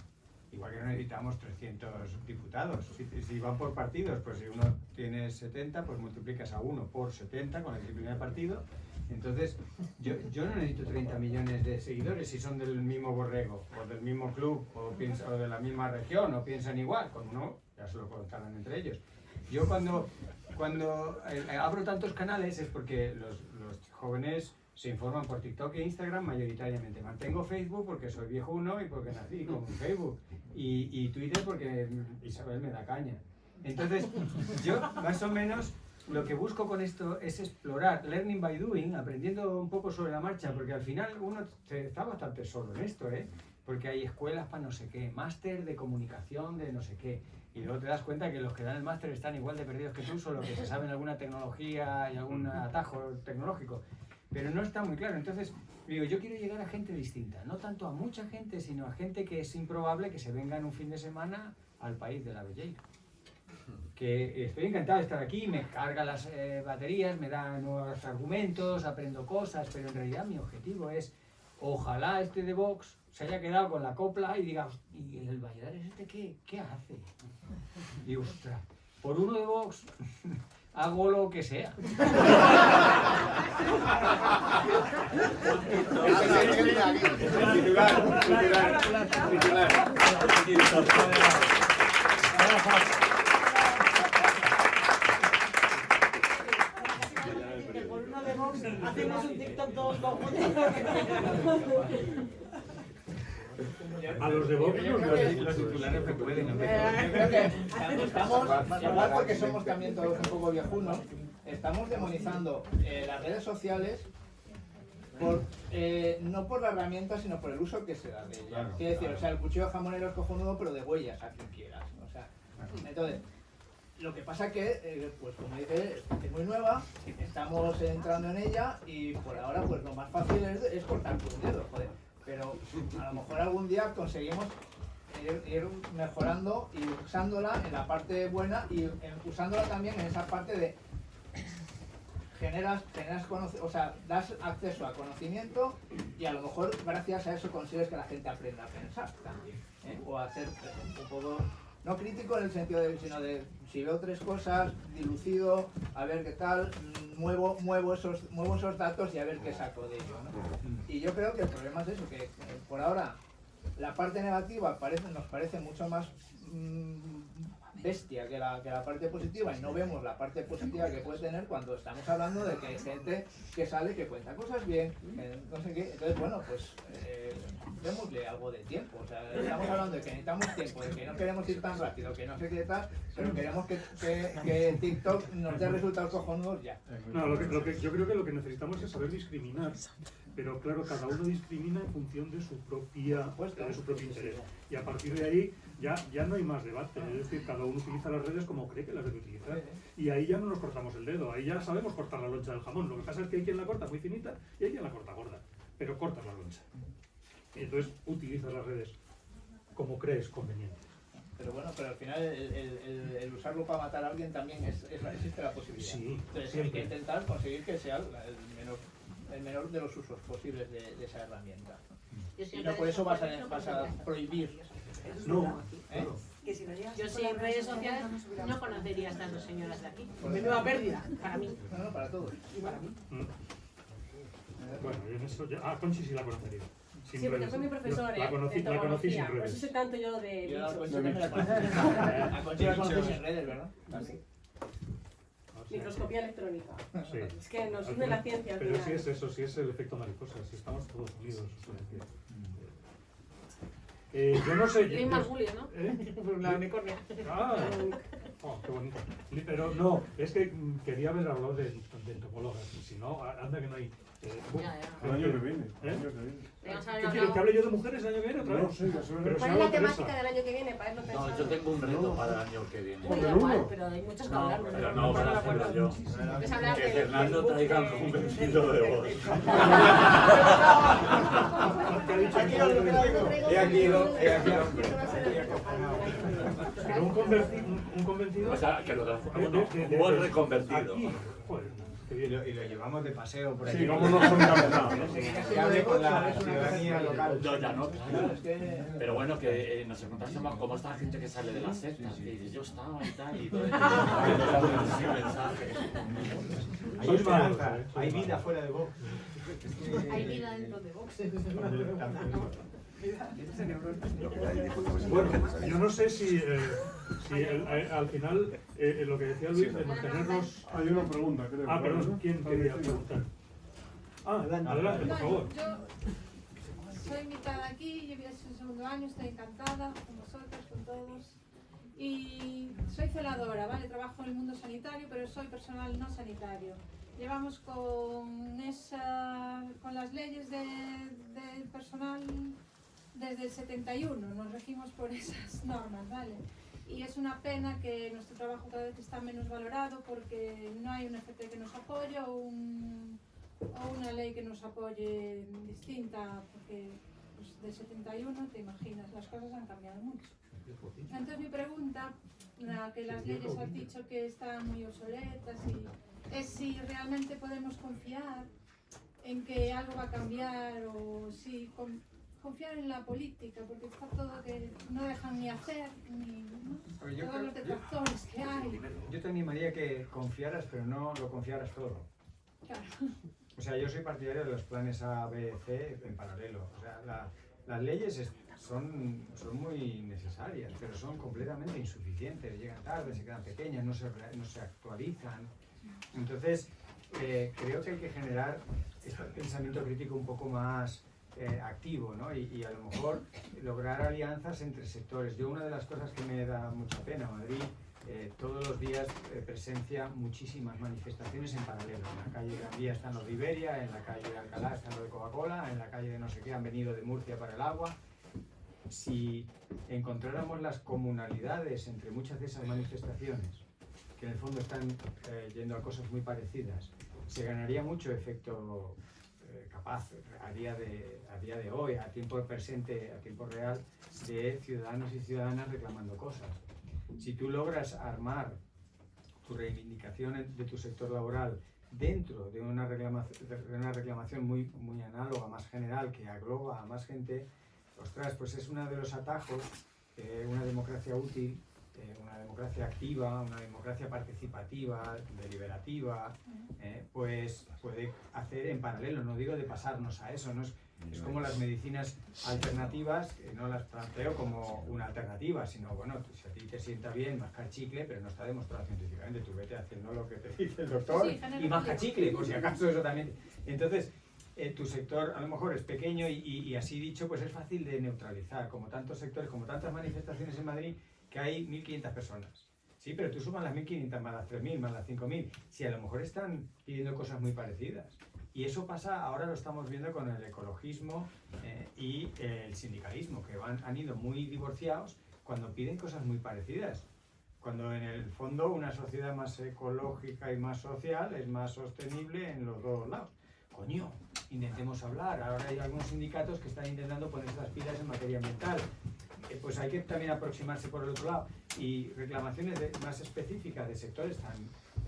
Igual que no necesitamos 300 diputados. Si van por partidos, pues si uno tiene 70, pues multiplicas a 1 por 70 con la disciplina de partido. Entonces, yo no necesito 30 millones de seguidores si son del mismo borrego, o del mismo club, o de la misma región, o piensan igual. Con uno ya se lo contarán entre ellos. Yo cuando abro tantos canales es porque los jóvenes se informan por TikTok e Instagram mayoritariamente. Mantengo Facebook porque soy viejuno y porque nací con Facebook. Y Twitter porque Isabel me da caña. Entonces, yo más o menos lo que busco con esto es explorar, learning by doing, aprendiendo un poco sobre la marcha, porque al final uno está bastante solo en esto, ¿eh? Porque hay escuelas para no sé qué, máster de comunicación de no sé qué. Y luego te das cuenta que los que dan el máster están igual de perdidos que tú, solo que se saben alguna tecnología y algún atajo tecnológico. pero no está muy claro. Entonces, digo, yo quiero llegar a gente distinta, no tanto a mucha gente, sino a gente que es improbable que se venga en un fin de semana al país de la Belleira. Que estoy encantado de estar aquí, me carga las baterías, me da nuevos argumentos, aprendo cosas, pero en realidad mi objetivo es, ojalá este de Vox se haya quedado con la copla y diga, ¿y el Valladares este qué hace? Y ostras, por uno de Vox hago lo que sea. Por uno de Vox hacemos un TikTok todos conjuntos. A los de Vox los titulares me pueden. Yo creo que estamos, igual porque somos también todos un poco viejunos, estamos demonizando las redes sociales no por la herramienta, sino por el uso que se da de ellas. Claro, Quiero decir, o sea, el cuchillo jamonero es cojonudo, pero de huellas a quien quieras. O sea, entonces, lo que pasa que, pues como dice, es muy nueva, estamos entrando en ella y por ahora pues lo más fácil es cortar un dedo, joder. Pero a lo mejor algún día conseguimos ir mejorando y usándola en la parte buena y usándola también en esa parte de generas o sea, das acceso a conocimiento y a lo mejor gracias a eso consigues que la gente aprenda a pensar también, ¿eh? O a ser un poco, no crítico en el sentido de, sino de si veo tres cosas, dilucido, a ver qué tal, muevo esos datos y a ver qué saco de ello, ¿no? Y yo creo que el problema es eso, que por ahora la parte negativa nos parece mucho más bestia que la parte positiva y no vemos la parte positiva que puede tener cuando estamos hablando de que hay gente que sale que cuenta cosas bien, que no sé qué. Entonces, bueno, pues démosle algo de tiempo. O sea, estamos hablando de que necesitamos tiempo, de que no queremos ir tan rápido, que no sé qué tal, pero queremos que TikTok nos dé resultados cojonudos ya. No, yo creo que lo que necesitamos es saber discriminar. Pero claro, cada uno discrimina en función de su propio interés. Y a partir de ahí ya no hay más debate. Es decir, cada uno utiliza las redes como cree que las debe utilizar. Y ahí ya no nos cortamos el dedo, ahí ya sabemos cortar la loncha del jamón. Lo que pasa es que hay quien la corta muy finita y hay quien la corta gorda. Pero cortas la loncha. Y entonces utilizas las redes como crees conveniente. Pero bueno, pero al final el usarlo para matar a alguien también existe la posibilidad. Sí, entonces hay que intentar conseguir que sea el menor de los usos posibles de esa herramienta. Y no por eso vas a prohibir. No. ¿Eh? Que si no llegas Yo sin redes sociales no conocería a estas dos señoras de aquí. Menuda pérdida. Para mí. No, para todos. Y para mí. Bueno, yo en eso Conchi sí la conocería. Sí, porque fue mi profesor, la conocí sin por eso redes. sé tanto yo de Yo a bichos. Conchi también la conocí. A Conchi la conocí sin redes, ¿verdad? Así. Microscopía electrónica. Sí. Es que nos une la ciencia al Pero final. sí es eso, sí es el efecto mariposa, si estamos todos unidos. Yo no sé. Ley Margulia, ¿no? ¿Eh? La unicornia. Ah, qué bonito. Pero no, es que quería haber hablado de entomólogas, si no, anda que no hay. El año que viene. ¿Eh? El año que viene. ¿Qué quieres? ¿Que hable yo de mujeres el año que viene otra vez? No sé, ya se verá. ¿Cuál es la temática del año que viene? Para irlo No, pensando. yo tengo un reto para el año que viene. Muy igual, pero hay muchos que hablar. Pero no para hacerlo yo. Es hablar Que de Fernando traiga un convencido de voz. Aquí lo traigo. He aquí el hombre. Pero un convencido. O sea, que lo transformamos un buen reconvertido. Y lo llevamos de paseo por Sí, aquí. como no son cabezados. Que hable con la ciudadanía local. Yo ya no, claro. Pero bueno, que nos encontrásemos como esta gente que sale de las sectas, que dice, yo estaba y tal, y todo eso. Hay esperanza, hay vida fuera de Vox. Hay vida dentro de Vox. Bueno, yo no sé si al final lo que decía Luis de mantenernos. Hay una pregunta, creo. Ah, perdón, ¿quién quería preguntar? Ah, adelante, por favor. Yo soy invitada aquí, llevo el segundo año, estoy encantada con vosotros, con todos. Y soy celadora, ¿vale? Trabajo en el mundo sanitario, pero soy personal no sanitario. Llevamos con las leyes del personal desde el 71, nos regimos por esas normas, ¿vale? Y es una pena que nuestro trabajo cada vez está menos valorado porque no hay un FP que nos apoye o o una ley que nos apoye distinta, porque pues, de 71, te imaginas, las cosas han cambiado mucho. Entonces mi pregunta, que las leyes has dicho que están muy obsoletas, es si realmente podemos confiar en que algo va a cambiar, o si confiar en la política, porque está todo que no dejan ni hacer, ni todos los detractores que hay. Yo te animaría que confiaras, pero no lo confiaras todo. Claro. O sea, yo soy partidario de los planes A, B, C en paralelo. O sea, las leyes son muy necesarias, pero son completamente insuficientes. Llegan tarde, se quedan pequeñas, no se actualizan. Entonces, creo que hay que generar este pensamiento crítico un poco más activo, ¿no? Y a lo mejor lograr alianzas entre sectores. Yo, una de las cosas que me da mucha pena, Madrid todos los días presencia muchísimas manifestaciones en paralelo. En la calle Gran Vía están los de Iberia, en la calle de Alcalá están los de Coca-Cola, en la calle de no sé qué han venido de Murcia para el agua. Si encontráramos las comunalidades entre muchas de esas manifestaciones, que en el fondo están yendo a cosas muy parecidas, se ganaría mucho efecto capaz a día de hoy, a tiempo presente, a tiempo real, de ciudadanos y ciudadanas reclamando cosas. Si tú logras armar tu reivindicación de tu sector laboral dentro de una reclamación muy análoga, más general, que agloba a más gente, ostras, pues es uno de los atajos que una democracia útil, una democracia activa, una democracia participativa, deliberativa, pues puede hacer en paralelo. No digo de pasarnos a eso, no es como las medicinas alternativas, que no las planteo como una alternativa, sino, bueno, si a ti te sienta bien mascar chicle, pero no está demostrado científicamente, tú vete haciendo lo que te dice el doctor y masca chicle, por si acaso eso también. Entonces, tu sector a lo mejor es pequeño y así dicho, pues es fácil de neutralizar, como tantos sectores, como tantas manifestaciones en Madrid, que hay 1.500 personas. Sí, pero tú sumas las 1.500 más las 3.000 más las 5.000, si a lo mejor están pidiendo cosas muy parecidas. Y eso pasa, ahora lo estamos viendo con el ecologismo y el sindicalismo, que han ido muy divorciados cuando piden cosas muy parecidas. Cuando en el fondo una sociedad más ecológica y más social es más sostenible en los dos lados. Coño, intentemos hablar. Ahora hay algunos sindicatos que están intentando ponerse las pilas en materia ambiental. Pues hay que también aproximarse por el otro lado. Y reclamaciones más específicas de sectores tan,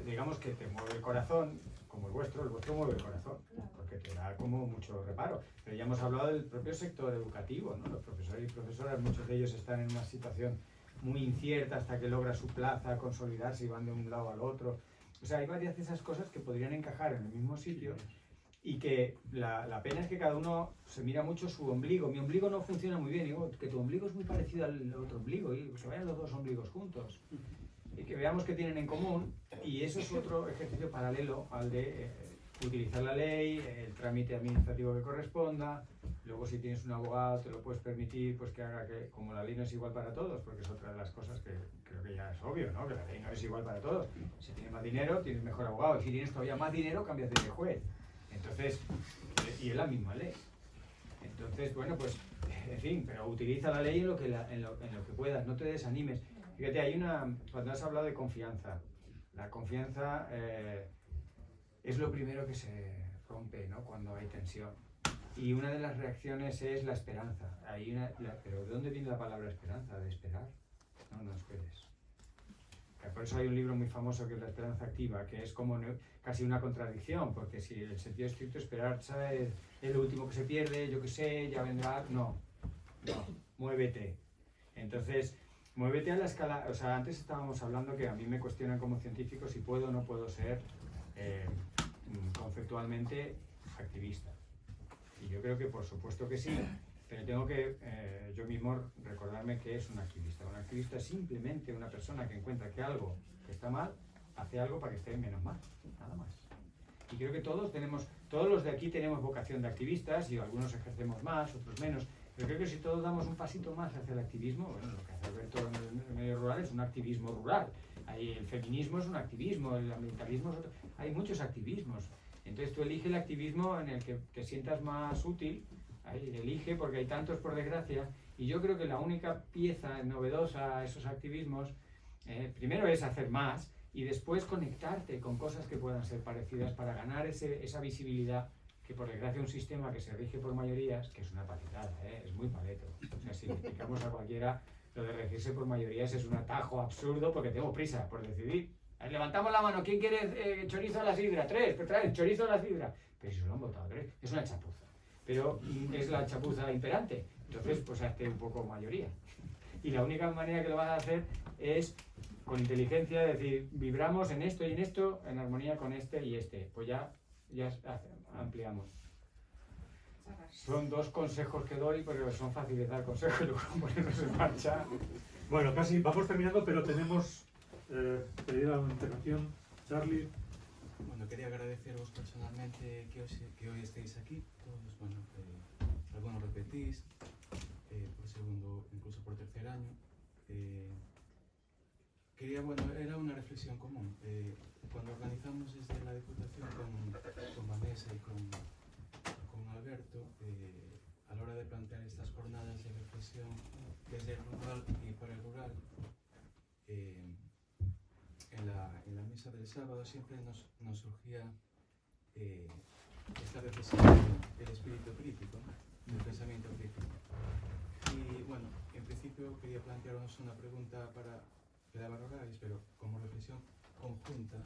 digamos, que te mueve el corazón, como el vuestro mueve el corazón, porque te da como mucho reparo. Pero ya hemos hablado del propio sector educativo, ¿no? Los profesores y profesoras, muchos de ellos están en una situación muy incierta hasta que logra su plaza, consolidarse y van de un lado al otro. O sea, hay varias de esas cosas que podrían encajar en el mismo sitio y que la pena es que cada uno se mira mucho su ombligo. Mi ombligo no funciona muy bien, digo que tu ombligo es muy parecido al otro ombligo y se vayan los dos ombligos juntos. Y que veamos qué tienen en común, y eso es otro ejercicio paralelo al de utilizar la ley, el trámite administrativo que corresponda. Luego, si tienes un abogado, te lo puedes permitir, pues que haga que, como la ley no es igual para todos, porque es otra de las cosas que creo que ya es obvio, ¿no? Que la ley no es igual para todos. Si tienes más dinero, tienes mejor abogado, y si tienes todavía más dinero, cambias de juez. Entonces, y es la misma ley. Entonces, bueno, pues, en fin, pero utiliza la ley en lo que puedas, no te desanimes. Fíjate, cuando has hablado de confianza, la confianza es lo primero que se rompe, ¿no? Cuando hay tensión. Y una de las reacciones es la esperanza. Pero ¿de dónde viene la palabra esperanza? ¿De esperar? No esperes. Por eso hay un libro muy famoso que es La esperanza activa, que es como casi una contradicción, porque si el sentido estricto esperar es lo último que se pierde, yo qué sé, ya vendrá. No, muévete. Entonces, muévete a la escala. O sea, antes estábamos hablando que a mí me cuestionan como científico si puedo o no puedo ser conceptualmente activista. Y yo creo que por supuesto que sí, pero tengo que yo mismo recordarme que es un activista. Un activista es simplemente una persona que encuentra que algo que está mal, hace algo para que esté menos mal, nada más. Y creo que todos los de aquí tenemos vocación de activistas, y algunos ejercemos más, otros menos, pero creo que si todos damos un pasito más hacia el activismo, bueno, lo que hace Alberto en el medio rural es un activismo rural. El feminismo es un activismo, el ambientalismo es otro. Hay muchos activismos. Entonces tú elige el activismo en el que te sientas más útil, elige, porque hay tantos por desgracia, y yo creo que la única pieza novedosa a esos activismos, primero es hacer más, y después conectarte con cosas que puedan ser parecidas para ganar esa visibilidad, que por desgracia un sistema que se rige por mayorías, que es una patetada, es muy paleto. O sea, si le explicamos a cualquiera, lo de regirse por mayorías es un atajo absurdo porque tengo prisa por decidir. Levantamos la mano, ¿quién quiere chorizo a la sidra? 3, pues trae chorizo a la sidra. Pero si solo han votado 3, es una chapuza. Pero es la chapuza imperante. Entonces, pues hazte un poco mayoría. Y la única manera que lo vas a hacer es con inteligencia, decir, vibramos en esto y en esto, en armonía con este y este. Pues ya ampliamos. Son 2 consejos que doy, pero son fáciles dar consejos y luego ponernos en marcha. Bueno, casi vamos terminando, pero tenemos pedida una intervención. Charlie. Bueno, quería agradeceros personalmente que hoy estéis aquí. Todos, bueno, algunos repetís, por segundo, incluso por tercer año. Era una reflexión común. Cuando organizamos desde la Diputación con Vanessa y con Alberto, a la hora de plantear estas jornadas de reflexión desde el rural y para el rural, en la misa del sábado siempre nos surgía esta reflexión del espíritu crítico, del pensamiento crítico. Y bueno, en principio quería plantearos una pregunta para que la valoráis, pero como reflexión conjunta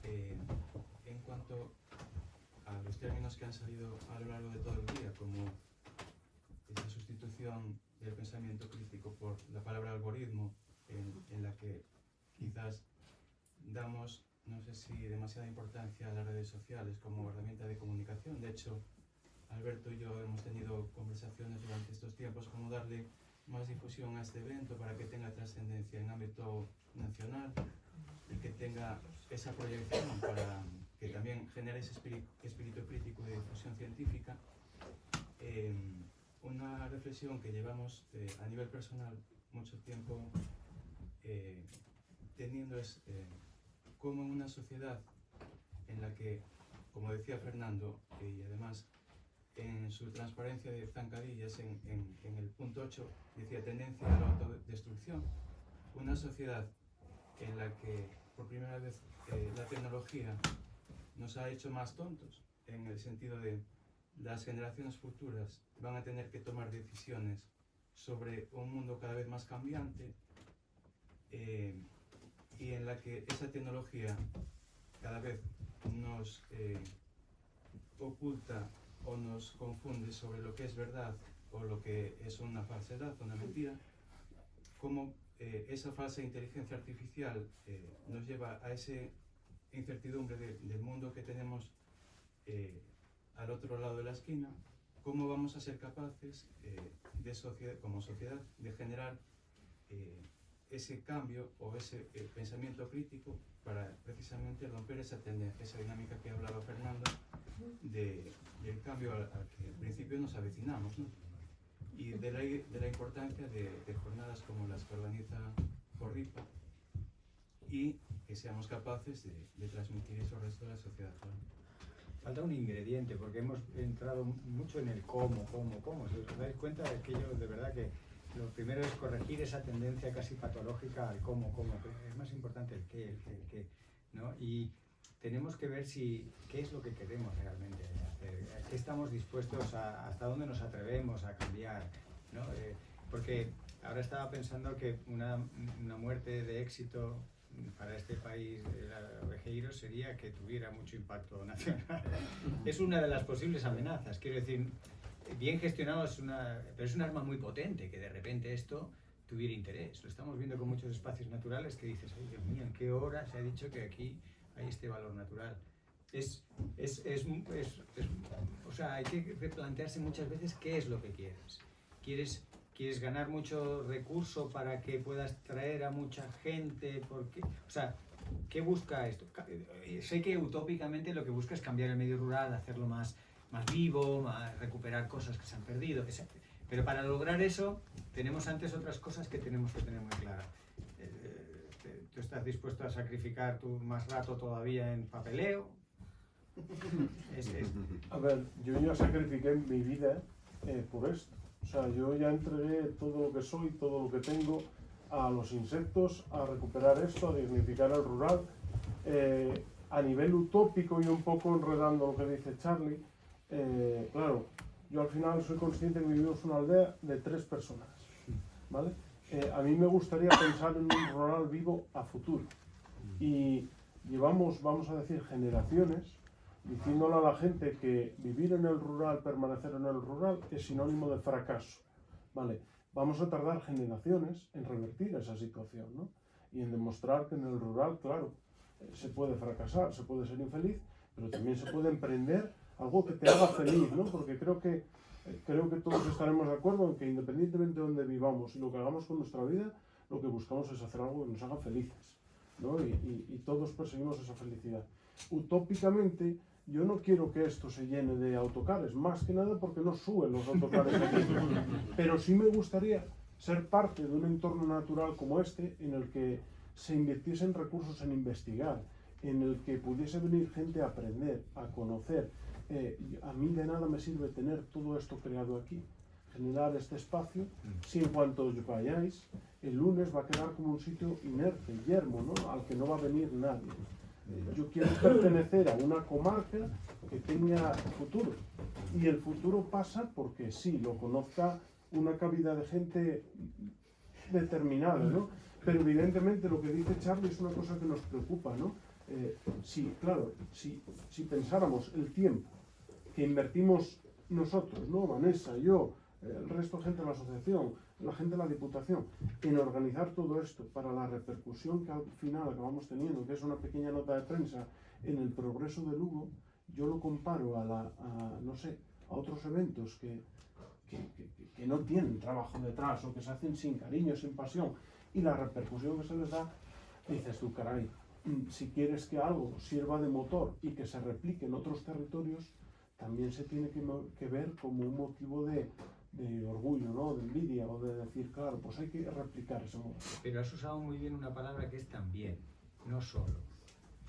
en cuanto a los términos que han salido a lo largo de todo el día, como esa sustitución del pensamiento crítico por la palabra algoritmo, en la que quizás damos, no sé si demasiada importancia a las redes sociales como herramienta de comunicación. De hecho, Alberto y yo hemos tenido conversaciones durante estos tiempos como darle más difusión a este evento para que tenga trascendencia en ámbito nacional y que tenga esa proyección para que también genere ese espíritu crítico de difusión científica. Una reflexión que llevamos a nivel personal mucho tiempo teniendo es cómo en una sociedad en la que, como decía Fernando, y además en su transparencia de zancadillas en el punto 8 decía tendencia a la autodestrucción, una sociedad en la que por primera vez la tecnología nos ha hecho más tontos, en el sentido de las generaciones futuras van a tener que tomar decisiones sobre un mundo cada vez más cambiante, y en la que esa tecnología cada vez nos oculta o nos confunde sobre lo que es verdad o lo que es una falsedad, una mentira, como esa falsa inteligencia artificial nos lleva a esa incertidumbre del mundo que tenemos al otro lado de la esquina. ¿Cómo vamos a ser capaces como sociedad de generar ese cambio o ese pensamiento crítico para precisamente romper esa tendencia, esa dinámica que hablaba Fernando del cambio al que al principio nos avecinamos, ¿no? Y de la importancia de jornadas como las que organiza Corripa y que seamos capaces de transmitir eso al resto de la sociedad. Falta un ingrediente, porque hemos entrado mucho en el cómo. Si os dais cuenta de que yo, de verdad que lo primero es corregir esa tendencia casi patológica al cómo. Es más importante el qué, ¿no? Y tenemos que ver qué es lo que queremos realmente hacer, qué estamos dispuestos hasta dónde nos atrevemos a cambiar, ¿no? Porque ahora estaba pensando que una muerte de éxito para este país de Ovejeiros sería que tuviera mucho impacto nacional. Es una de las posibles amenazas, quiero decir, bien gestionado pero es un arma muy potente que de repente esto tuviera interés. Lo estamos viendo con muchos espacios naturales que dices, ay Dios mío, ¿en qué hora se ha dicho que aquí hay este valor natural? O sea, hay que replantearse muchas veces qué es lo que quieres. ¿Quieres ganar mucho recurso para que puedas traer a mucha gente? O sea, ¿qué busca esto? Sé que utópicamente lo que busca es cambiar el medio rural, hacerlo más vivo, recuperar cosas que se han perdido. Pero para lograr eso, tenemos antes otras cosas que tenemos que tener muy claras. ¿Tú estás dispuesto a sacrificar tu más rato todavía en papeleo? A ver, yo ya sacrifiqué mi vida por esto. O sea, yo ya entregué todo lo que soy, todo lo que tengo a los insectos, a recuperar esto, a dignificar el rural. A nivel utópico y un poco enredando lo que dice Charlie, claro, yo al final soy consciente que vivimos en una aldea de 3 personas, ¿vale? A mí me gustaría pensar en un rural vivo a futuro. Y llevamos, vamos a decir, generaciones diciéndole a la gente que vivir en el rural, permanecer en el rural, es sinónimo de fracaso, ¿vale? Vamos a tardar generaciones en revertir esa situación, ¿no? Y en demostrar que en el rural, claro, se puede fracasar, se puede ser infeliz, pero también se puede emprender algo que te haga feliz, ¿no? Porque creo que todos estaremos de acuerdo en que independientemente de donde vivamos y lo que hagamos con nuestra vida, lo que buscamos es hacer algo que nos haga felices, ¿no? Y todos perseguimos esa felicidad. Utópicamente, yo no quiero que esto se llene de autocares, más que nada porque no suben los autocares aquí, pero sí me gustaría ser parte de un entorno natural como este, en el que se invirtiesen recursos en investigar, en el que pudiese venir gente a aprender, a conocer. A mí de nada me sirve tener todo esto creado aquí, generar este espacio, si en cuanto vayáis, el lunes va a quedar como un sitio inerte, yermo, ¿no? Al que no va a venir nadie. Yo quiero pertenecer a una comarca que tenga futuro, y el futuro pasa porque sí, lo conozca una cavidad de gente determinada, ¿no? Pero evidentemente lo que dice Charlie es una cosa que nos preocupa, ¿no? Si pensáramos el tiempo que invertimos nosotros, ¿no? Vanessa, yo, el resto de gente de la asociación, la gente de la Diputación, en organizar todo esto para la repercusión que al final acabamos teniendo, que es una pequeña nota de prensa en el progreso de Lugo, yo lo comparo a otros eventos que no tienen trabajo detrás o que se hacen sin cariño, sin pasión, y la repercusión que se les da, dices tú, caray, si quieres que algo sirva de motor y que se replique en otros territorios, también se tiene que ver como un motivo de orgullo, ¿no? De envidia, o de decir, claro, pues hay que replicar ese modo. Pero has usado muy bien una palabra que es también, no solo,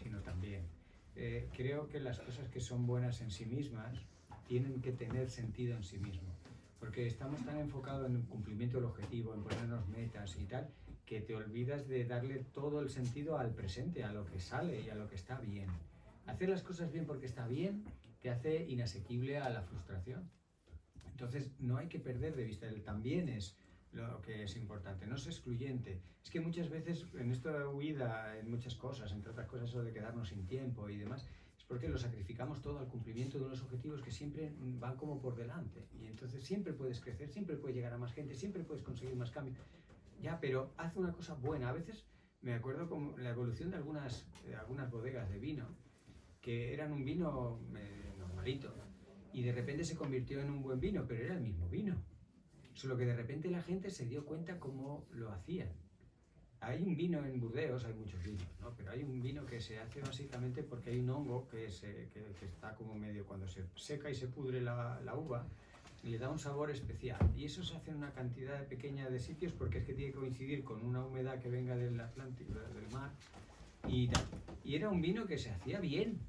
sino también. Creo que las cosas que son buenas en sí mismas tienen que tener sentido en sí mismo, porque estamos tan enfocados en el cumplimiento del objetivo, en ponernos metas y tal, que te olvidas de darle todo el sentido al presente, a lo que sale y a lo que está bien. Hacer las cosas bien porque está bien te hace inasequible a la frustración. Entonces no hay que perder de vista, el también es lo que es importante, no es excluyente. Es que muchas veces en esta huida, en muchas cosas, entre otras cosas eso de quedarnos sin tiempo y demás, es porque lo sacrificamos todo al cumplimiento de unos objetivos que siempre van como por delante. Y entonces siempre puedes crecer, siempre puedes llegar a más gente, siempre puedes conseguir más cambios. Ya, pero haz una cosa buena. A veces me acuerdo con la evolución de algunas bodegas de vino, que eran un vino normalito, y de repente se convirtió en un buen vino, pero era el mismo vino. Solo que de repente la gente se dio cuenta cómo lo hacían. Hay un vino en Burdeos, hay muchos vinos, ¿no? Pero hay un vino que se hace básicamente porque hay un hongo que está como medio, cuando se seca y se pudre la uva, le da un sabor especial. Y eso se hace en una cantidad pequeña de sitios porque es que tiene que coincidir con una humedad que venga del Atlántico, del mar, y tal. Y era un vino que se hacía bien,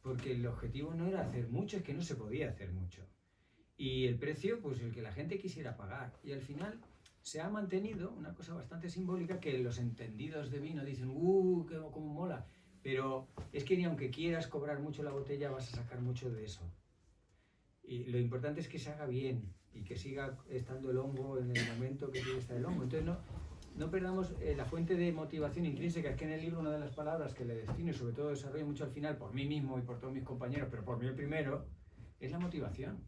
porque el objetivo no era hacer mucho, es que no se podía hacer mucho. Y el precio, pues el que la gente quisiera pagar. Y al final se ha mantenido una cosa bastante simbólica que los entendidos de vino dicen, cómo mola. Pero es que ni aunque quieras cobrar mucho la botella vas a sacar mucho de eso. Y lo importante es que se haga bien y que siga estando el hongo en el momento que tiene que estar el hongo. Entonces no perdamos la fuente de motivación intrínseca. Es que en el libro una de las palabras que le defino y sobre todo desarrollo mucho al final por mí mismo y por todos mis compañeros, pero por mí el primero, es la motivación.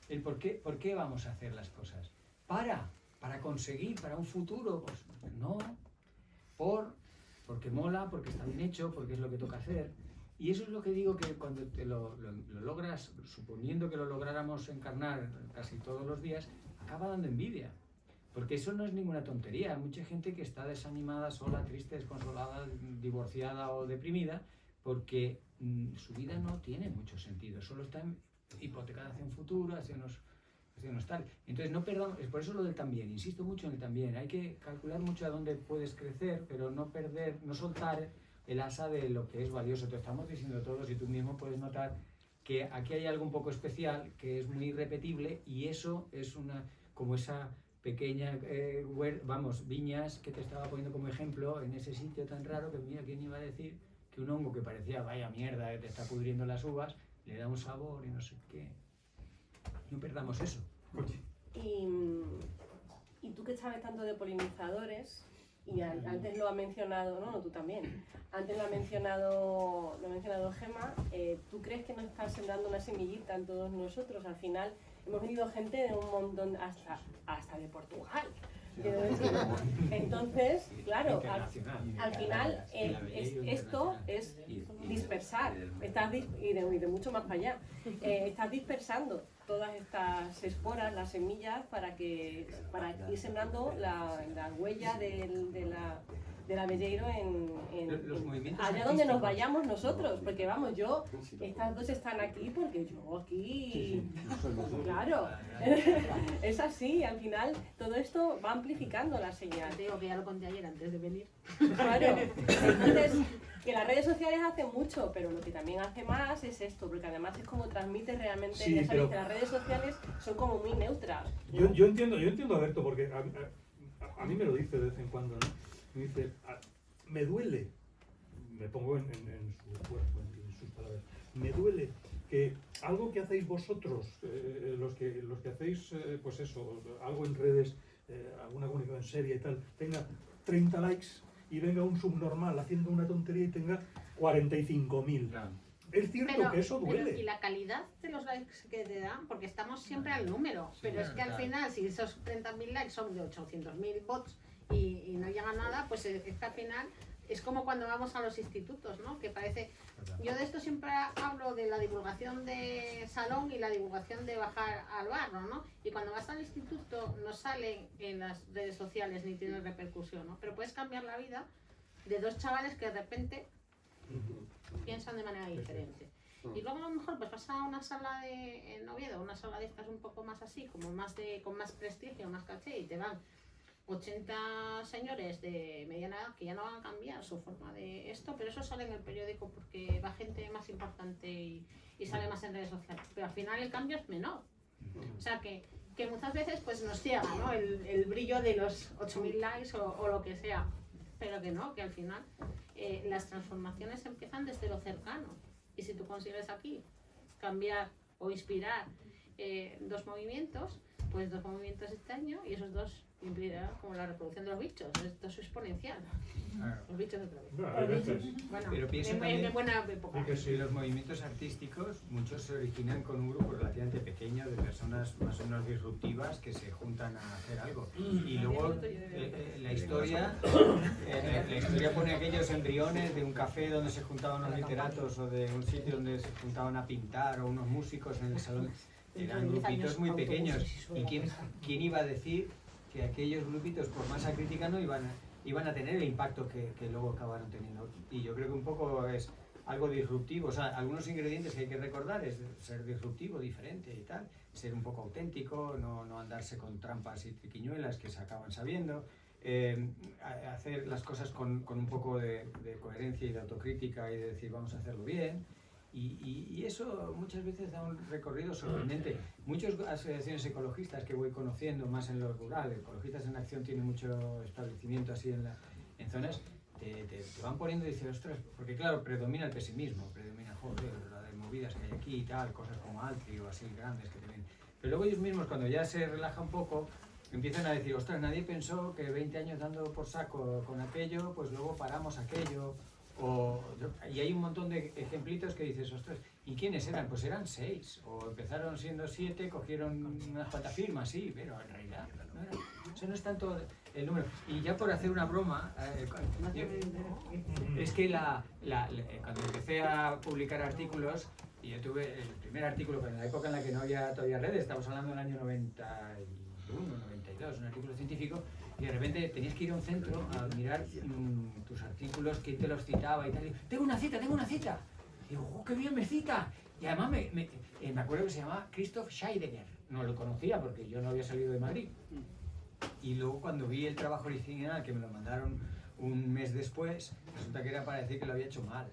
El por qué vamos a hacer las cosas. Para conseguir, para un futuro, pues no. Porque mola, porque está bien hecho, porque es lo que toca hacer. Y eso es lo que digo, que cuando te lo logras, suponiendo que lo lográramos encarnar casi todos los días, acaba dando envidia. Porque eso no es ninguna tontería. Hay mucha gente que está desanimada, sola, triste, desconsolada, divorciada o deprimida, porque su vida no tiene mucho sentido. Solo está hipotecada hacia un futuro, hacia unos tal. Entonces no perdamos, es por eso lo del también, insisto mucho en el también. Hay que calcular mucho a dónde puedes crecer, pero no soltar el asa de lo que es valioso. Te estamos diciendo todos y tú mismo puedes notar que aquí hay algo un poco especial, que es muy irrepetible, y eso es como esa pequeñas viñas que te estaba poniendo como ejemplo en ese sitio tan raro que mira quién iba a decir que un hongo que parecía vaya mierda que te está pudriendo las uvas le da un sabor y no sé qué. No perdamos eso. Y tú que sabes tanto de polinizadores, y antes lo ha mencionado, no, tú también, antes lo ha mencionado Gemma, ¿tú crees que nos está sembrando una semillita en todos nosotros? Al final hemos venido gente de un montón, hasta de Portugal. Quiero decir. Entonces, claro, al final esto es dispersar, y de mucho más para allá. Estás dispersando todas estas esporas, las semillas, para ir sembrando la huella de la Belleiro allá donde nos vayamos nosotros, porque vamos, estas dos están aquí porque yo aquí, claro, es así, al final todo esto va amplificando la señal. Te digo que ya lo conté ayer antes de venir. Claro, entonces, que las redes sociales hacen mucho, pero lo que también hace más es esto, porque además es como transmite realmente, Sí, ya sabéis pero que las redes sociales son como muy neutras. Yo entiendo a Berto, porque a mí me lo dice de vez en cuando, ¿no? Me dice, me duele, me pongo en su cuerpo, en sus palabras, me duele que algo que hacéis vosotros, los que hacéis, pues eso, algo en redes, alguna comunicación seria y tal, tenga 30 likes y venga un subnormal haciendo una tontería y tenga 45.000. Es cierto que eso duele. Y la calidad de los likes que te dan, porque estamos siempre al número, pero es que al final, si esos 30.000 likes son de 800.000 bots y no llega nada, pues es que al final es como cuando vamos a los institutos, ¿no? Que parece... Yo de esto siempre hablo de la divulgación de salón y la divulgación de bajar al barro, ¿no? Y cuando vas al instituto no sale en las redes sociales ni tiene repercusión, ¿no? Pero puedes cambiar la vida de dos chavales que de repente piensan de manera diferente. Y luego a lo mejor pues vas a una sala en Oviedo, una sala de estas un poco más así, como con más prestigio, más caché, y te van 80 señores de mediana edad que ya no van a cambiar su forma de esto, pero eso sale en el periódico porque va gente más importante y sale más en redes sociales. Pero al final el cambio es menor. O sea que muchas veces pues nos ciega, ¿no? El brillo de los 8.000 likes o lo que sea. Pero que no, que al final las transformaciones empiezan desde lo cercano. Y si tú consigues aquí cambiar o inspirar dos movimientos, pues dos movimientos este año y esos dos implicarán como la reproducción de los bichos. Esto es exponencial. Claro. Los bichos otra vez. Los bichos. Bueno, pero piensa en también buena época. que los movimientos artísticos, muchos se originan con un grupo relativamente pequeño de personas más o menos disruptivas que se juntan a hacer algo. Y luego la historia pone aquellos embriones de un café donde se juntaban los literatos o de un sitio donde se juntaban a pintar o unos músicos en el salón. Eran grupitos muy pequeños. ¿Y quién iba a decir que aquellos grupitos, por masa crítica, no iban a tener el impacto que luego acabaron teniendo? Y yo creo que un poco es algo disruptivo. O sea, algunos ingredientes que hay que recordar es ser disruptivo, diferente y tal, ser un poco auténtico, no andarse con trampas y triquiñuelas que se acaban sabiendo, hacer las cosas con un poco de coherencia y de autocrítica y de decir vamos a hacerlo bien. Y eso muchas veces da un recorrido sorprendente. Muchas asociaciones ecologistas que voy conociendo más en lo rural, Ecologistas en Acción tiene mucho establecimiento así en zonas, te van poniendo y dices, ostras, porque claro, predomina el pesimismo, predomina, joder, la de movidas que hay aquí y tal, cosas como Altri o así grandes que tienen. Pero luego ellos mismos, cuando ya se relaja un poco, empiezan a decir, ostras, nadie pensó que 20 años dando por saco con aquello, pues luego paramos aquello. Y hay un montón de ejemplitos que dices, ostras, ¿y quiénes eran? Pues eran 6, o empezaron siendo 7, cogieron unas cuantas firmas, sí, pero en realidad no era, eso no es tanto el número. Y ya por hacer una broma, es que cuando empecé a publicar artículos, y yo tuve el primer artículo, en la época en la que no había todavía redes, estamos hablando del año 91, 92, un artículo científico, y de repente tenías que ir a un centro a mirar tus artículos, quién te los citaba y tal. Y, tengo una cita. Y digo, oh, qué bien me cita. Y además me acuerdo que se llamaba Christoph Scheidegger. No lo conocía porque yo no había salido de Madrid. Y luego cuando vi el trabajo original, que me lo mandaron un mes después, resulta que era para decir que lo había hecho mal.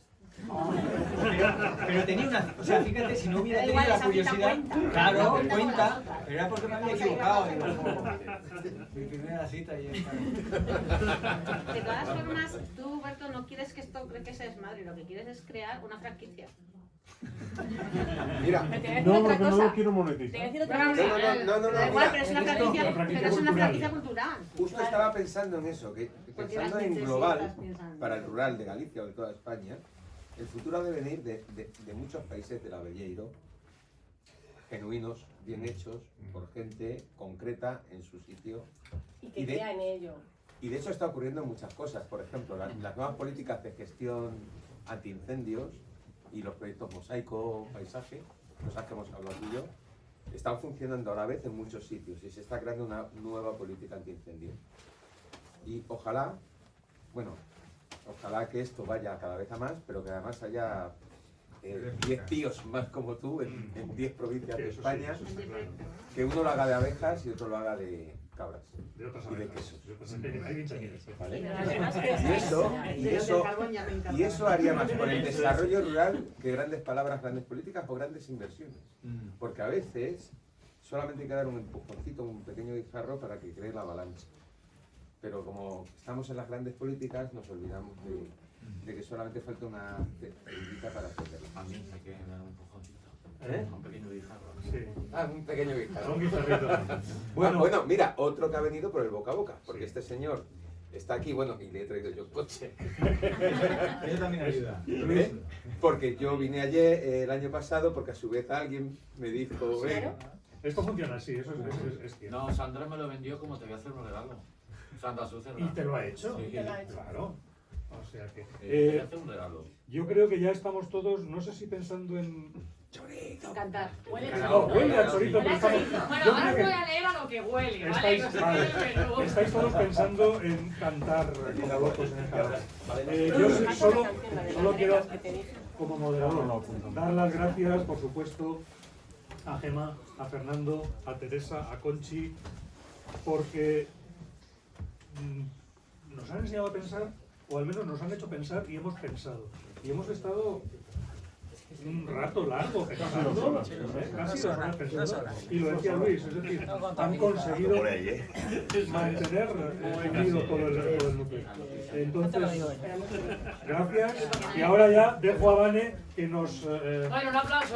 Pero tenía una... O sea, fíjate, si no hubiera Da tenido igual, la esa cita curiosidad... cuenta. Claro, Esa cuenta cuenta, con las pero era porque me había equivocado. Digo, mi primera cita y ya está. De todas formas, tú, Berto, no quieres que esto cree que se desmadre, lo que quieres es crear una franquicia. Mira, Te voy a decir no, otra porque no cosa. lo quiero Te voy a monetizar. decir otra cosa. Da igual, pero es una franquicia cultural. Justo estaba pensando en eso, que Porque pensando las en necesitas global, pensando. para el rural de Galicia o de toda España, el futuro debe venir de muchos países del Avelleiro, genuinos, bien hechos, por gente concreta en su sitio. Y que crea en ello. Y de hecho está ocurriendo en muchas cosas. Por ejemplo, las nuevas políticas de gestión antiincendios y los proyectos Mosaico Paisaje, cosas que hemos hablado tú y yo, están funcionando a la vez en muchos sitios y se está creando una nueva política antiincendio. Y ojalá, ojalá que esto vaya cada vez a más, pero que además haya 10 tíos más como tú en 10 provincias de España, que uno lo haga de abejas y otro lo haga de cabras de otras y de abejas. quesos. Hay bichaqueras. ¿Vale? Y eso haría más por el desarrollo rural que grandes palabras, grandes políticas o grandes inversiones. Porque a veces solamente hay que dar un empujoncito, un pequeño guijarro para que cree la avalancha. Pero como estamos en las grandes políticas, nos olvidamos de que solamente falta una cerita para hacerlo. A mí me queda un empujoncito. Un pequeño guijarro. Sí. Un pequeño guijarro. Un guijarrito. Bueno, mira, otro que ha venido por el boca a boca, porque este señor está aquí, y le he traído yo el coche. Eso también ayuda. Porque yo vine ayer, el año pasado, porque a su vez alguien me dijo, ven. Esto funciona así, eso es cierto. No, Sandra me lo vendió como te voy a hacer un regalo. Sandra Sucer. ¿Y te lo ha hecho? Sí, claro. O sea que... te voy a hacer un regalo. Yo creo que ya estamos todos, no sé si pensando en... Cantar. Huele No, huele a chorizo, pero estamos... Bueno, yo ahora creo os voy que a leer a lo que huele, estáis, estáis todos pensando en cantar como locos en el canal. Yo solo quiero, como moderador, dar las gracias, por supuesto, a Gemma, a Fernando, a Teresa, a Conchi, porque nos han enseñado a pensar, o al menos nos han hecho pensar y hemos pensado. Y hemos estado un rato largo pensando, casi 2 horas pensando, y lo decía Luis, es decir, han conseguido mantener unido todo el núcleo. Entonces, gracias, y ahora ya dejo a Vane que nos... Bueno, un aplauso.